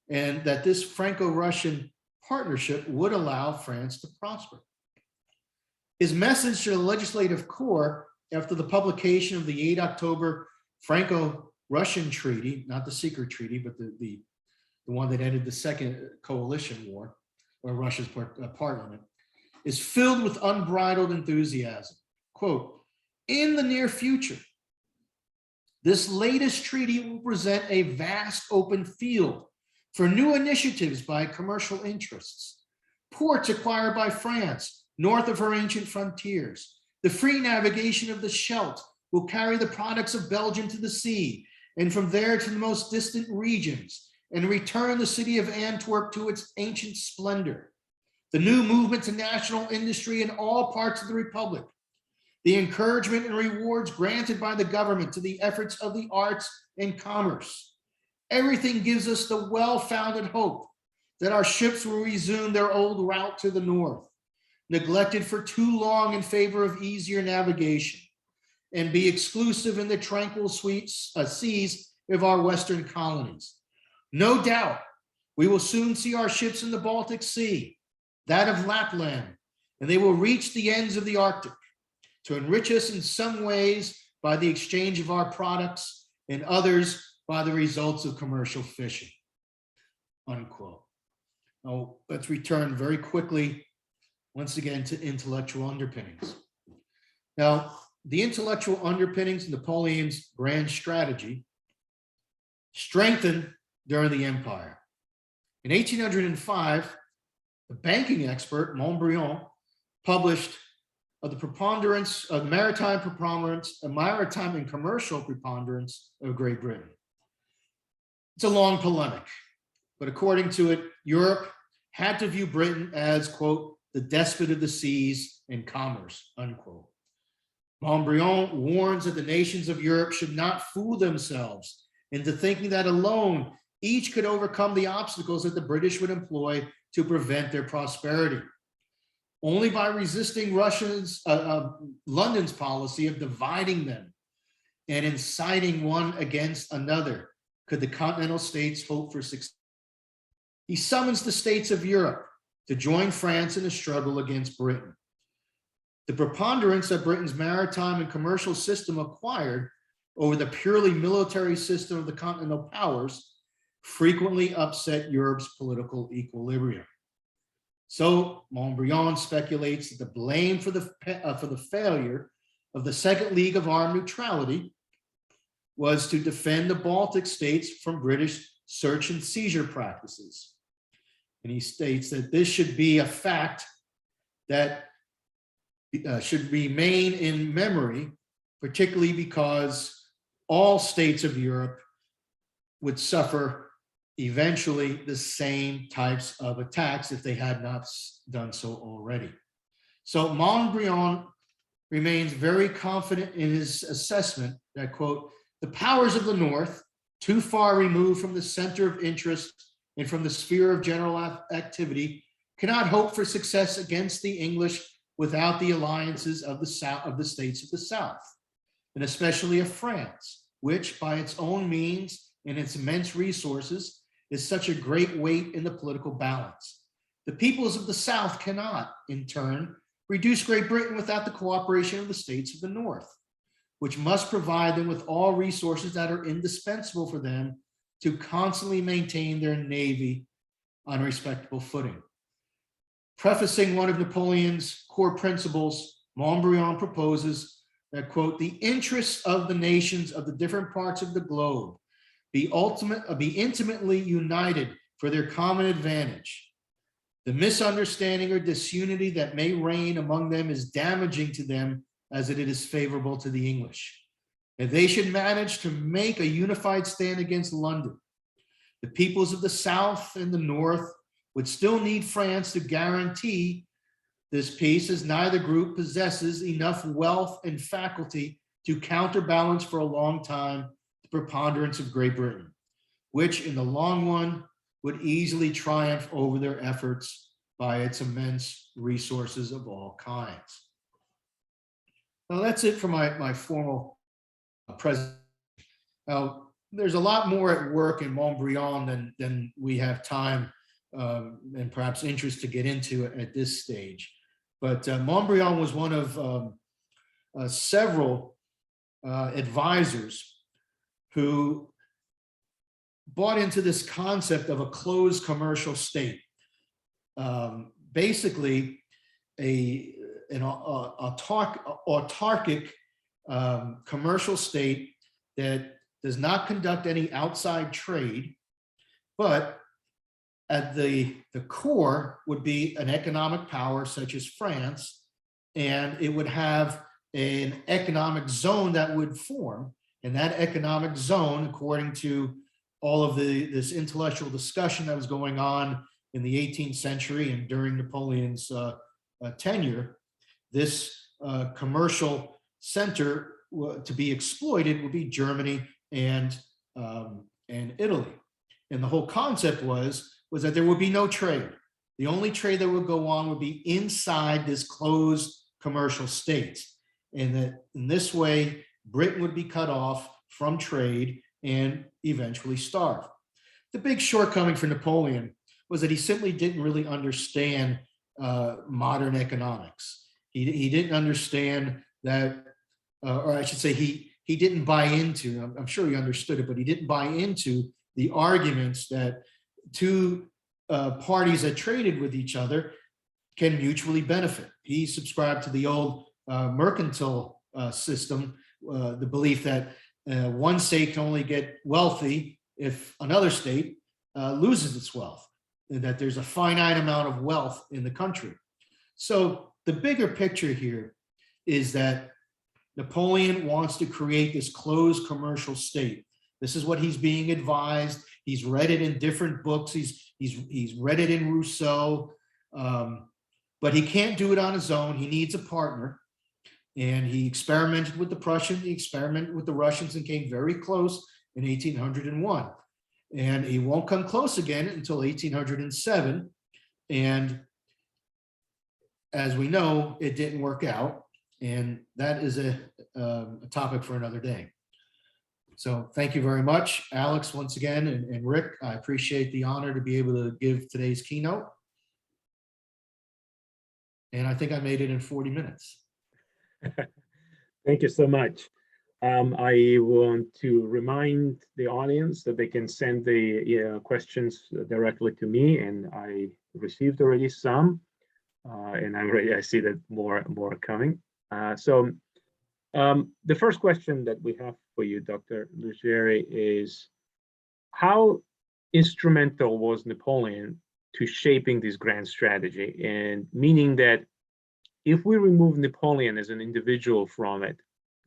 and that this Franco-Russian partnership would allow France to prosper. His message to the legislative corps after the publication of the 8 October Franco-Russian treaty, not the secret treaty, but the one that ended the Second Coalition War, or Russia's part in it, is filled with unbridled enthusiasm. Quote, in the near future, this latest treaty will present a vast open field for new initiatives by commercial interests, ports acquired by France north of her ancient frontiers. The free navigation of the Scheldt will carry the products of Belgium to the sea and from there to the most distant regions and return the city of Antwerp to its ancient splendor. The new movement to national industry in all parts of the Republic, the encouragement and rewards granted by the government to the efforts of the arts and commerce. Everything gives us the well-founded hope that our ships will resume their old route to the north, neglected for too long in favor of easier navigation, and be exclusive in the tranquil seas of our Western colonies. No doubt, we will soon see our ships in the Baltic Sea, that of Lapland, and they will reach the ends of the Arctic to enrich us in some ways by the exchange of our products and others by the results of commercial fishing, unquote. Now, let's return very quickly, once again, to intellectual underpinnings. Now, the intellectual underpinnings of Napoleon's grand strategy strengthened during the empire. In 1805, the banking expert Montbriand published the preponderance of maritime and commercial preponderance of Great Britain. It's a long polemic, but according to it, Europe had to view Britain as, quote, the despot of the seas and commerce, unquote. Montbriand warns that the nations of Europe should not fool themselves into thinking that alone each could overcome the obstacles that the British would employ to prevent their prosperity. Only by resisting London's policy of dividing them and inciting one against another could the continental states hope for success. He summons the states of Europe to join France in a struggle against Britain. The preponderance that Britain's maritime and commercial system acquired over the purely military system of the continental powers frequently upset Europe's political equilibrium. So Montbriand speculates that the blame for the failure of the Second League of Armed Neutrality was to defend the Baltic states from British search and seizure practices. And he states that this should be a fact that should remain in memory, particularly because all states of Europe would suffer eventually the same types of attacks if they had not done so already. So Montbriand remains very confident in his assessment that, quote, the powers of the North, too far removed from the center of interest and from the sphere of general activity, cannot hope for success against the English without the alliances of the South, of the states of the South, and especially of France, which by its own means and its immense resources is such a great weight in the political balance. The peoples of the South cannot, in turn, reduce Great Britain without the cooperation of the states of the North, which must provide them with all resources that are indispensable for them to constantly maintain their navy on a respectable footing. Prefacing one of Napoleon's core principles, Montbriand proposes that, quote, the interests of the nations of the different parts of the globe be intimately united for their common advantage. The misunderstanding or disunity that may reign among them is damaging to them as it is favorable to the English. If they should manage to make a unified stand against London, the peoples of the South and the North would still need France to guarantee this peace, as neither group possesses enough wealth and faculty to counterbalance for a long time the preponderance of Great Britain, which in the long run would easily triumph over their efforts by its immense resources of all kinds. Now that's it for my formal presentation. Now, there's a lot more at work in Montbriand than we have time and perhaps interest to get into at this stage. But Montbriand was one of several advisors who bought into this concept of a closed commercial state. Basically, an autarkic commercial state that does not conduct any outside trade, but at the core would be an economic power such as France, and it would have an economic zone that would form. And that economic zone, according to all of this intellectual discussion that was going on in the 18th century and during Napoleon's tenure, this commercial center to be exploited would be Germany and Italy. And the whole concept was that there would be no trade. The only trade that would go on would be inside this closed commercial state. And that in this way, Britain would be cut off from trade and eventually starve. The big shortcoming for Napoleon was that he simply didn't really understand modern economics. He didn't understand that, or I should say he didn't buy into, I'm sure he understood it, but he didn't buy into the arguments that two parties that traded with each other can mutually benefit. He subscribed to the old mercantile system, the belief that one state can only get wealthy if another state loses its wealth, and that there's a finite amount of wealth in the country. So the bigger picture here is that Napoleon wants to create this closed commercial state. This is what he's being advised. He's read it in different books. He's read it in Rousseau, but he can't do it on his own. He needs a partner. And he experimented with the Prussians, he experimented with the Russians, and came very close in 1801. And he won't come close again until 1807. And as we know, it didn't work out. And that is a topic for another day. So thank you very much, Alex, once again, and Rick. I appreciate the honor to be able to give today's keynote. And I think I made it in 40 minutes. Thank you so much. I want to remind the audience that they can send the questions directly to me, and I received already some, and I'm ready. I see that more are coming. The first question that we have for you, Dr. Leggiere, is how instrumental was Napoleon to shaping this grand strategy? And meaning that if we remove Napoleon as an individual from it,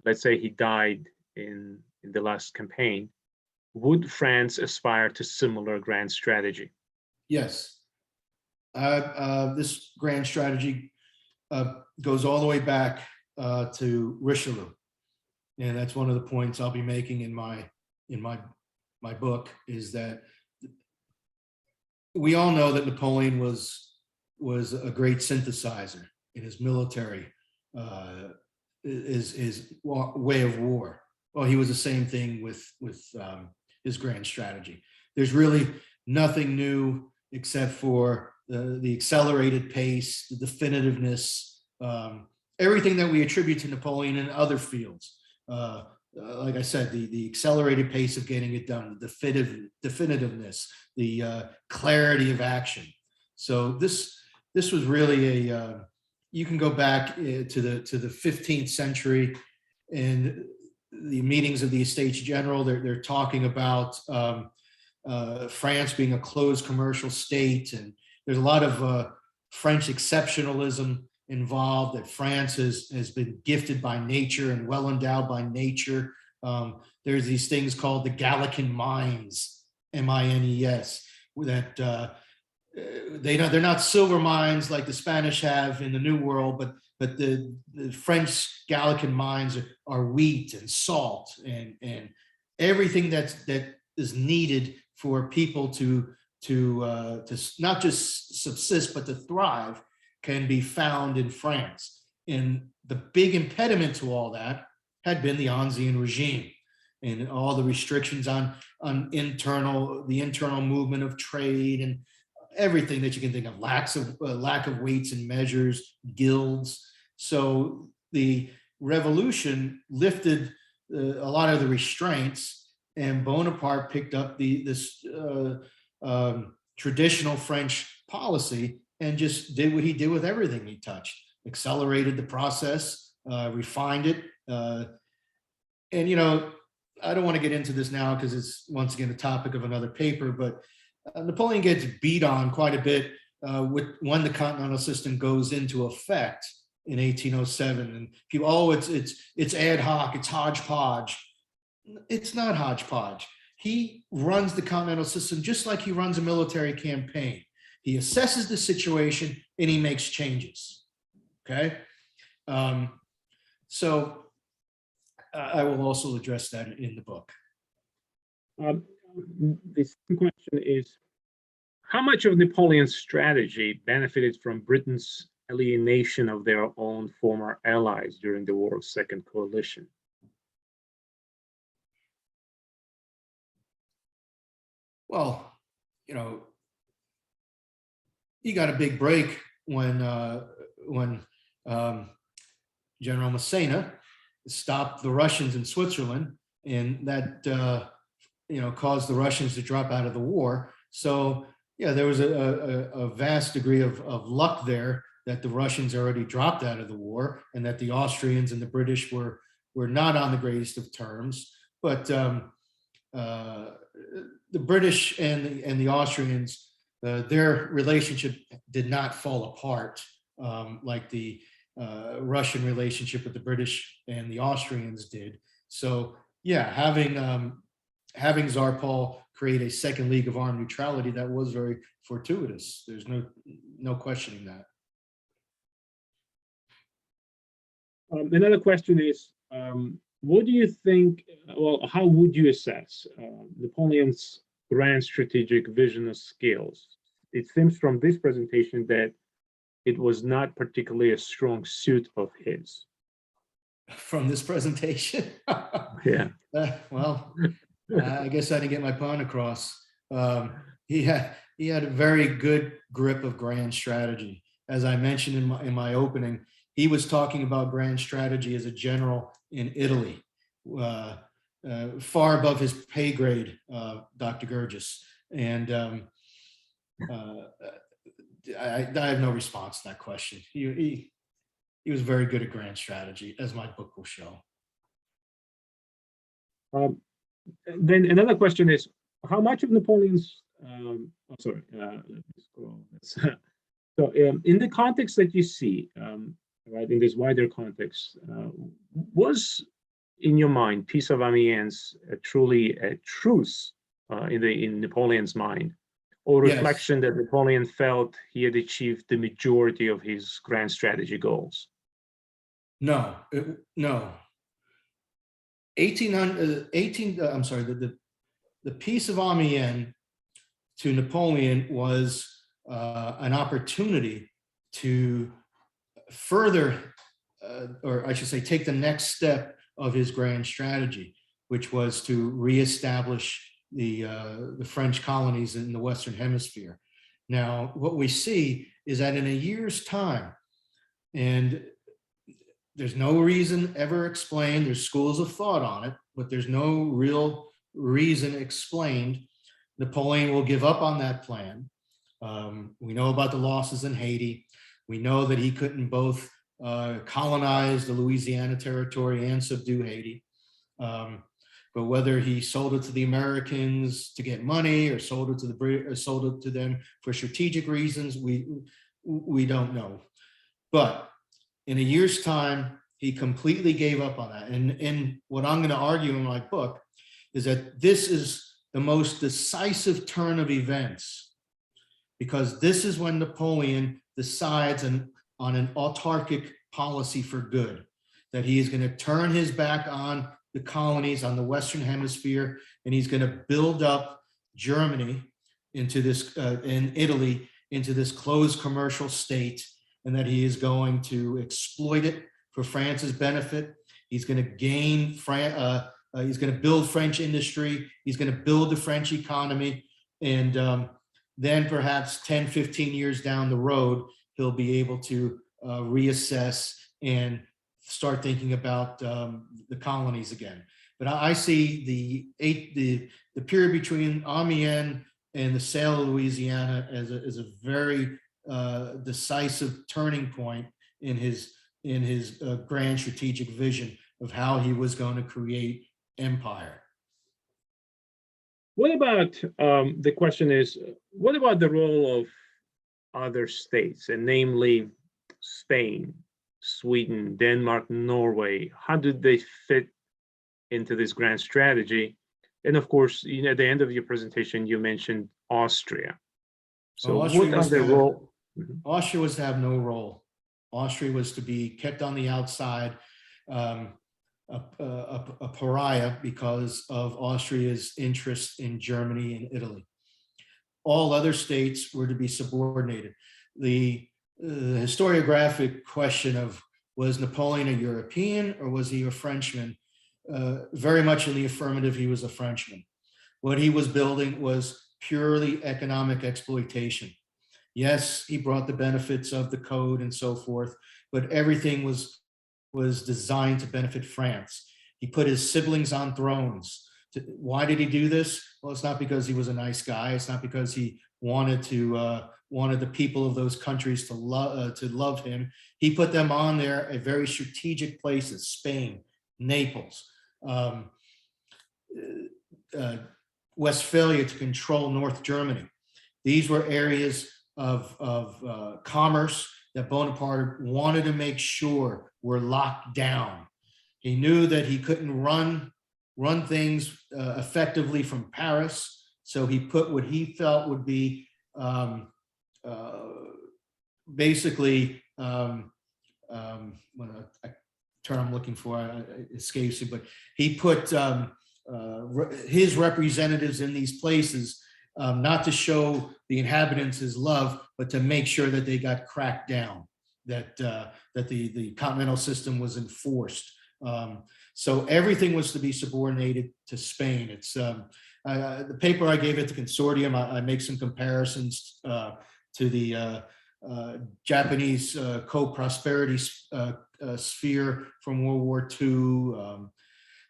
let's say he died in the last campaign, would France aspire to similar grand strategy? Yes. This grand strategy goes all the way back to Richelieu, and that's one of the points I'll be making in my book, is that we all know that Napoleon was a great synthesizer in his military, his way of war. Well, he was the same thing with his grand strategy. There's really nothing new except for the accelerated pace, the definitiveness, everything that we attribute to Napoleon in other fields. Like I said, the accelerated pace of getting it done, the definitiveness, the clarity of action. So this was really you can go back to the 15th century and the meetings of the Estates General. They're talking about France being a closed commercial state, and there's a lot of French exceptionalism involved, that France has been gifted by nature and well endowed by nature. There's these things called the Gallican mines, M-I-N-E-S, that they're not silver mines like the Spanish have in the New World, but the French Gallican mines are wheat and salt and everything that is needed for people to not just subsist but to thrive can be found in France. And the big impediment to all that had been the Onzian regime and all the restrictions on the internal movement of trade and everything that you can think of, lack of weights and measures, guilds. So the revolution lifted a lot of the restraints, and Bonaparte picked up this traditional French policy and just did what he did with everything he touched, accelerated the process, refined it. And, I don't want to get into this now because it's, once again, the topic of another paper, but Napoleon gets beat on quite a bit when the Continental System goes into effect in 1807. And people, it's ad hoc, it's hodgepodge. It's not hodgepodge. He runs the Continental System just like he runs a military campaign. He assesses the situation and he makes changes. Okay. So I will also address that in the book. The second question is, how much of Napoleon's strategy benefited from Britain's alienation of their own former allies during the War's Second Coalition? Well, he got a big break when General Massena stopped the Russians in Switzerland, and that caused the Russians to drop out of the war. So yeah, there was a vast degree of luck there that the Russians already dropped out of the war, and that the Austrians and the British were not on the greatest of terms. But the British and the Austrians, their relationship did not fall apart like the Russian relationship with the British and the Austrians did. So yeah, having Tsar Paul create a second League of Armed Neutrality, that was very fortuitous. There's no questioning that. Another question is, what do you think, how would you assess Napoleon's grand strategic vision and skills? It seems from this presentation that it was not particularly a strong suit of his. From this presentation? Yeah. I guess I didn't get my point across. He had a very good grip of grand strategy. As I mentioned in my opening, he was talking about grand strategy as a general in Italy, far above his pay grade, Dr. Gurgis. And I have no response to that question. He was very good at grand strategy, as my book will show. Then another question is, how much of Napoleon's, sorry, let's go. So in the context that you see, right, in this wider context, was in your mind Peace of Amiens truly a truce in Napoleon's mind, or reflection that Napoleon felt he had achieved the majority of his grand strategy goals? No, no. I'm sorry, the Peace of Amiens to Napoleon was an opportunity to further, or I should say, take the next step of his grand strategy, which was to reestablish the French colonies in the Western Hemisphere. Now, what we see is that in a year's time, and there's no reason ever explained, there's schools of thought on it, but there's no real reason explained, Napoleon will give up on that plan. We know about the losses in Haiti. We know that he couldn't both colonize the Louisiana territory and subdue Haiti. But whether he sold it to the Americans to get money or sold it to the British, or sold it to them for strategic reasons, we don't know. But in a year's time, he completely gave up on that. And what I'm going to argue in my book is that this is the most decisive turn of events, because this is when Napoleon decides on an autarkic policy for good, that he is going to turn his back on the colonies on the Western Hemisphere, and he's going to build up Germany into this, and Italy into this closed commercial state, and that he is going to exploit it for France's benefit. He's going to gain, he's going to build French industry. He's going to build the French economy. And then perhaps 10, 15 years down the road, he'll be able to reassess and start thinking about the colonies again. But I see the period between Amiens and the sale of Louisiana as a very decisive turning point in his grand strategic vision of how he was going to create empire. What about, the question is, what about the role of other states, and namely Spain, Sweden, Denmark, Norway? How did they fit into this grand strategy? And of course, at the end of your presentation, you mentioned Austria. So what are their role? Austria was to have no role. Austria was to be kept on the outside, a pariah because of Austria's interest in Germany and Italy. All other states were to be subordinated. The historiographic question of, was Napoleon a European or was he a Frenchman? Very much in the affirmative, he was a Frenchman. What he was building was purely economic exploitation. Yes, he brought the benefits of the code and so forth, but everything was designed to benefit France. He put his siblings on thrones. Why did he do this? Well, it's not because he was a nice guy. It's not because he wanted the people of those countries to love him. He put them on there at very strategic places: Spain, Naples, Westphalia to control North Germany. These were areas of commerce that Bonaparte wanted to make sure were locked down. He knew that he couldn't run things effectively from Paris, so he put what he felt would be basically what a term I'm looking for escapes me, but he put his representatives in these places, not to show the inhabitants his love, but to make sure that they got cracked down, that the continental system was enforced. So everything was to be subordinated to Spain. It's the paper I gave at the consortium. I make some comparisons to the Japanese co-prosperity sphere from World War II,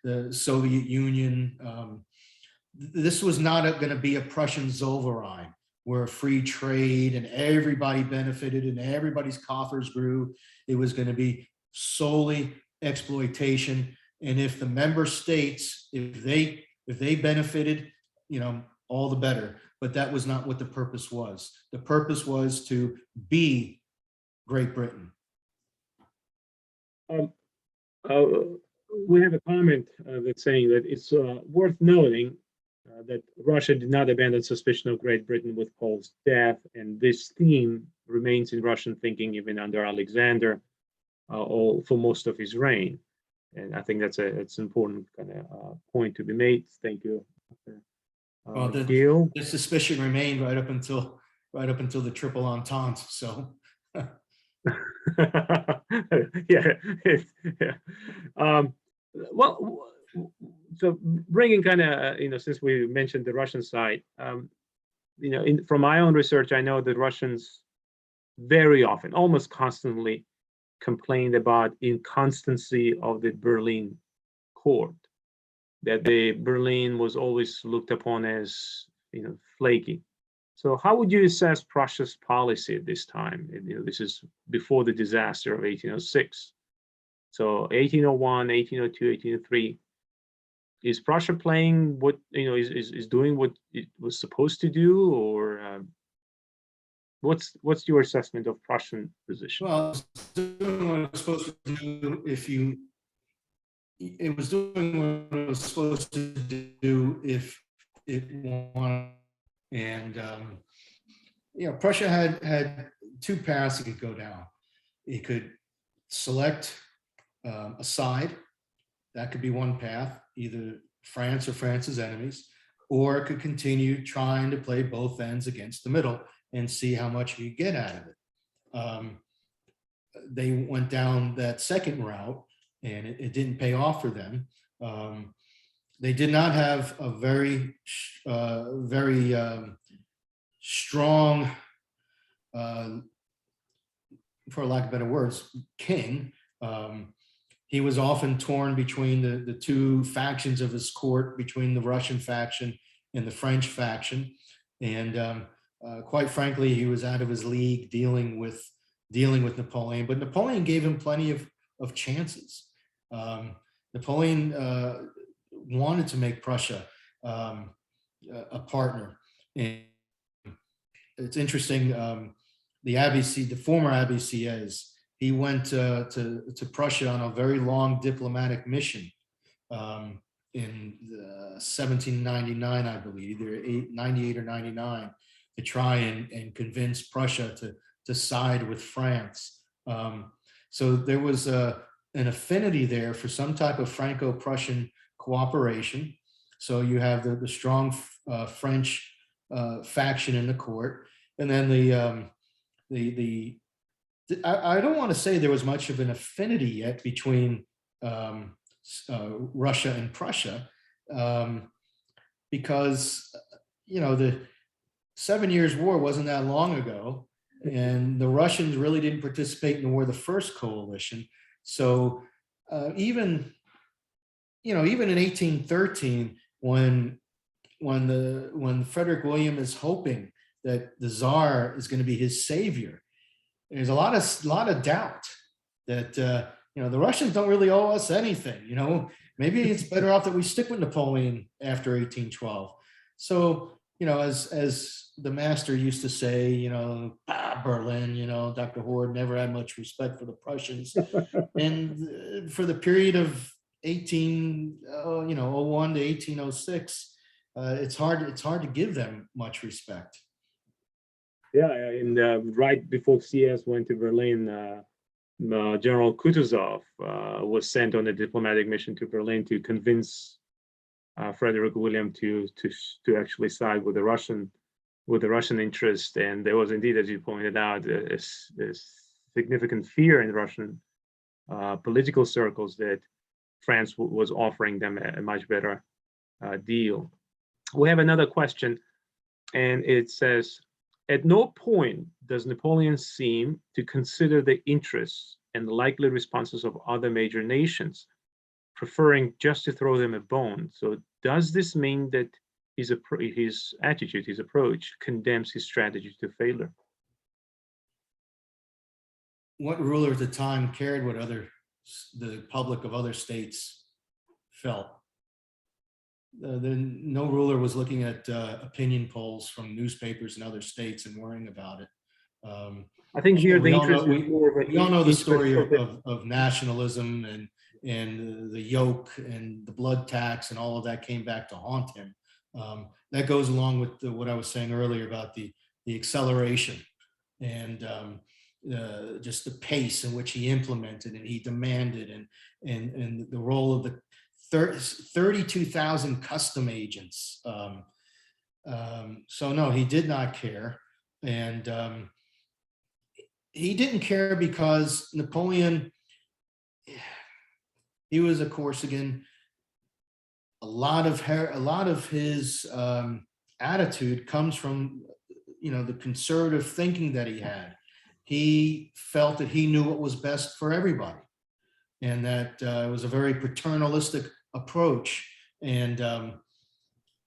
the Soviet Union. This was not going to be a Prussian Zollverein where free trade and everybody benefited and everybody's coffers grew. It was going to be solely exploitation. And if the member states, if they benefited, all the better. But that was not what the purpose was. The purpose was to be Great Britain. We have a comment that's saying that it's worth noting that Russia did not abandon suspicion of Great Britain with Paul's death, and this theme remains in Russian thinking even under Alexander, for most of his reign. And I think it's an important kind of point to be made. Thank you. Well, the suspicion remained right up until the Triple Entente. So. Yeah. Well, so bringing kind of, since we mentioned the Russian side, from my own research, I know that Russians very often, almost constantly, complained about inconstancy of the Berlin court, that the Berlin was always looked upon as, flaky. So how would you assess Prussia's policy at this time? This is before the disaster of 1806. So 1801, 1802, 1803, is Prussia playing what, is doing what it was supposed to do, or what's your assessment of Prussian position? Well, it's doing what it was supposed to do it was doing what it was supposed to do if it wanted. And Prussia had two paths it could go down. It could select a side. That could be one path, either France or France's enemies, or it could continue trying to play both ends against the middle and see how much you get out of it. They went down that second route, and it didn't pay off for them. They did not have a very strong, for lack of better words, king. He was often torn between the two factions of his court, between the Russian faction and the French faction. And quite frankly, he was out of his league dealing with Napoleon. But Napoleon gave him plenty of chances. Napoleon wanted to make Prussia a partner. And it's interesting, the former Abbé Sieyès, he went to Prussia on a very long diplomatic mission in 1799, I believe, either 98 or 99, to try and convince Prussia to side with France. So there was an affinity there for some type of Franco-Prussian cooperation. So you have the strong French faction in the court, and then I don't want to say there was much of an affinity yet between Russia and Prussia, because the 7 Years' War wasn't that long ago, and the Russians really didn't participate in the war, the first coalition. So even in 1813, when Frederick William is hoping that the Tsar is going to be his savior, there's a lot of doubt that the Russians don't really owe us anything. Maybe it's better off that we stick with Napoleon after 1812. So as the master used to say, Berlin, Dr. Horde never had much respect for the Prussians, and for the period of 1801 to 1806, it's hard to give them much respect. Yeah, and right before Sieyès went to Berlin, General Kutuzov was sent on a diplomatic mission to Berlin to convince Frederick William to actually side with the Russian interest. And there was indeed, as you pointed out, a significant fear in Russian political circles that France was offering them a much better deal. We have another question, and it says, At no point does Napoleon seem to consider the interests and the likely responses of other major nations, preferring just to throw them a bone. So does this mean that his attitude, his approach, condemns his strategy to failure? What ruler at the time cared what the public of other states felt? No ruler was looking at opinion polls from newspapers in other states and worrying about it. I think here the we all interest know, is more of we all know the story of of nationalism and the yoke and the blood tax and all of that came back to haunt him. That goes along with what I was saying earlier about the acceleration and just the pace in which he implemented and he demanded and the role of the 32,000 custom agents. So no, he did not care. And he didn't care because Napoleon, he was a Corsican. A lot of his attitude comes from, the conservative thinking that he had. He felt that he knew what was best for everybody, and that it was a very paternalistic approach. And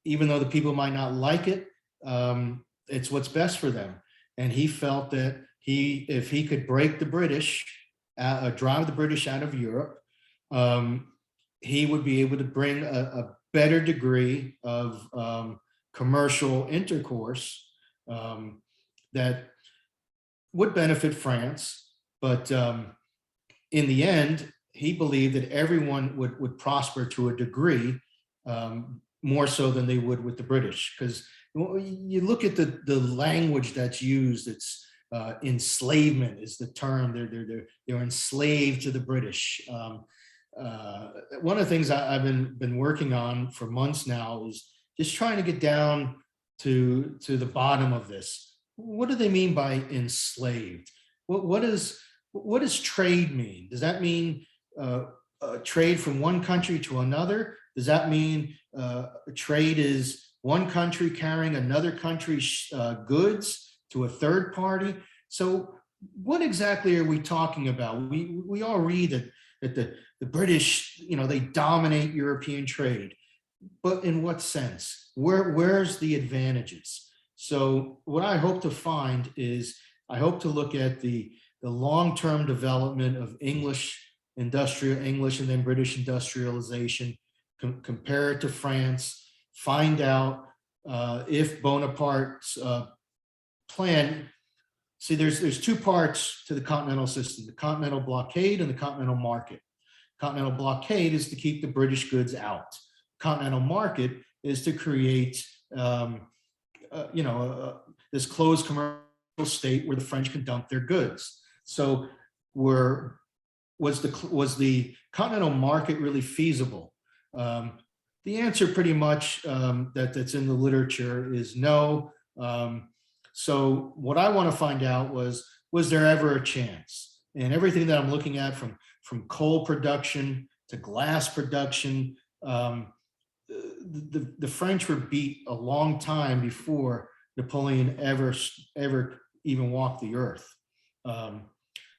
even though the people might not like it, it's what's best for them. And he felt that if he could break the British, drive the British out of Europe, he would be able to bring a better degree of commercial intercourse that would benefit France. But in the end, he believed that everyone would prosper to a degree, more so than they would with the British. Because you look at the language that's used, it's enslavement is the term. They're enslaved to the British. One of the things I've been working on for months now is just trying to get down to the bottom of this. What do they mean by enslaved? What does trade mean? Does that mean trade from one country to another? Does that mean trade is one country carrying another country's goods to a third party? So what exactly are we talking about? We all read that the British, they dominate European trade, but in what sense? Where's the advantages? So what I hope to find is I hope to look at the long-term development of industrial English and then British industrialization, compare it to France, find out if Bonaparte's plan. See, there's two parts to the continental system: the continental blockade and the continental market. Continental blockade is to keep the British goods out. Continental market is to create, this closed commercial state where the French can dump their goods. So, was the continental market really feasible? The answer, pretty much, that's in the literature is no. So what I want to find out was there ever a chance? And everything that I'm looking at from coal production to glass production, the French were beat a long time before Napoleon ever even walked the earth.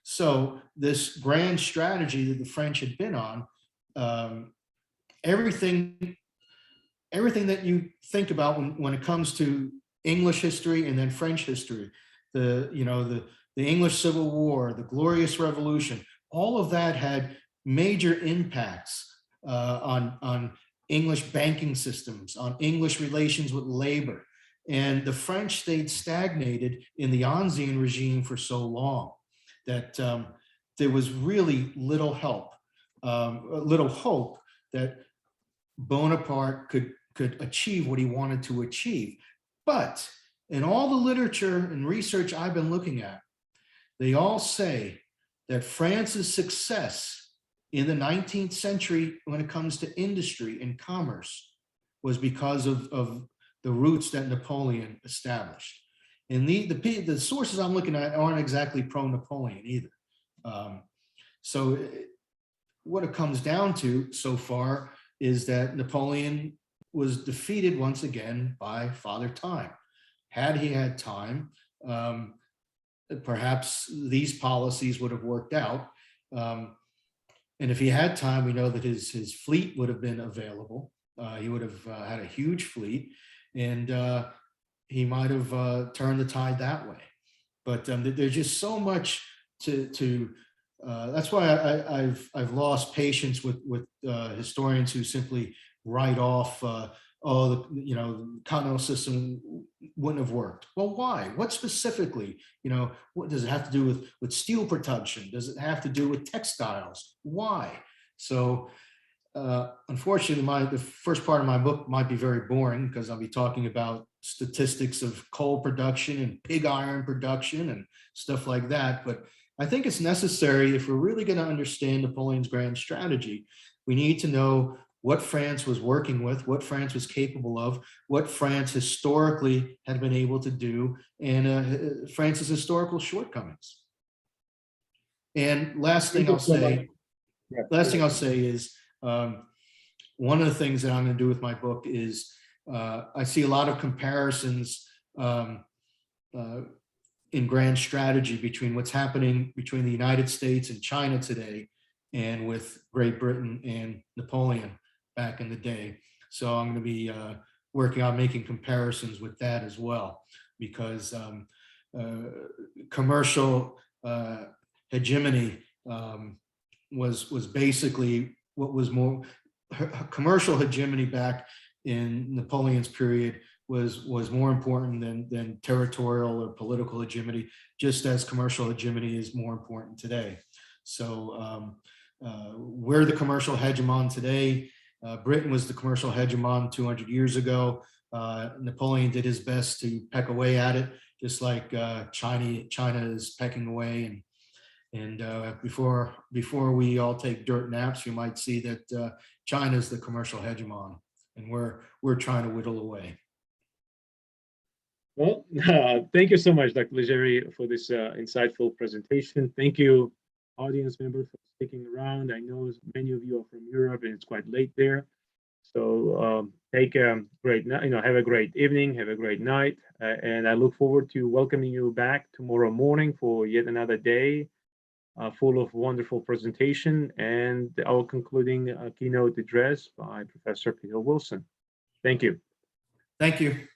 So this grand strategy that the French had been on, everything that you think about when it comes to English history and then French history, the English Civil War, the Glorious Revolution, all of that had major impacts on English banking systems, on English relations with labor. And the French stayed stagnated in the Anzian regime for so long that there was really little hope that Bonaparte could achieve what he wanted to achieve. But in all the literature and research I've been looking at, they all say that France's success in the 19th century when it comes to industry and commerce was because of the roots that Napoleon established. And the sources I'm looking at aren't exactly pro-Napoleon either. So what it comes down to so far is that Napoleon was defeated once again by Father Time. Had he had time, perhaps these policies would have worked out. And if he had time, we know that his fleet would have been available. He would have had a huge fleet, and he might have turned the tide that way. But there's just so much to that's why I've lost patience with historians who simply write off, oh, the continental system wouldn't have worked. Well, why? What specifically? What does it have to do with steel production? Does it have to do with textiles? Why? So unfortunately, the first part of my book might be very boring because I'll be talking about statistics of coal production and pig iron production and stuff like that. But I think it's necessary, if we're really going to understand Napoleon's grand strategy, we need to know what France was working with, what France was capable of, what France historically had been able to do, and France's historical shortcomings. And last thing I'll say is, one of the things that I'm going to do with my book is I see a lot of comparisons in grand strategy between what's happening between the United States and China today and with Great Britain and Napoleon back in the day. So I'm going to be working on making comparisons with that as well, because commercial hegemony was basically what was more commercial hegemony back in Napoleon's period was more important than territorial or political hegemony, just as commercial hegemony is more important today. So we're the commercial hegemon today. Britain was the commercial hegemon 200 years ago. Napoleon did his best to peck away at it, just like China is pecking away. And before we all take dirt naps, you might see that China is the commercial hegemon, and we're trying to whittle away. Well, thank you so much, Dr. Leggiere, for this insightful presentation. Thank you, audience members, for sticking around. I know many of you are from Europe, and it's quite late there. So take a great night, have a great evening, have a great night, and I look forward to welcoming you back tomorrow morning for yet another day full of wonderful presentation and our concluding keynote address by Professor Peter Wilson. Thank you. Thank you.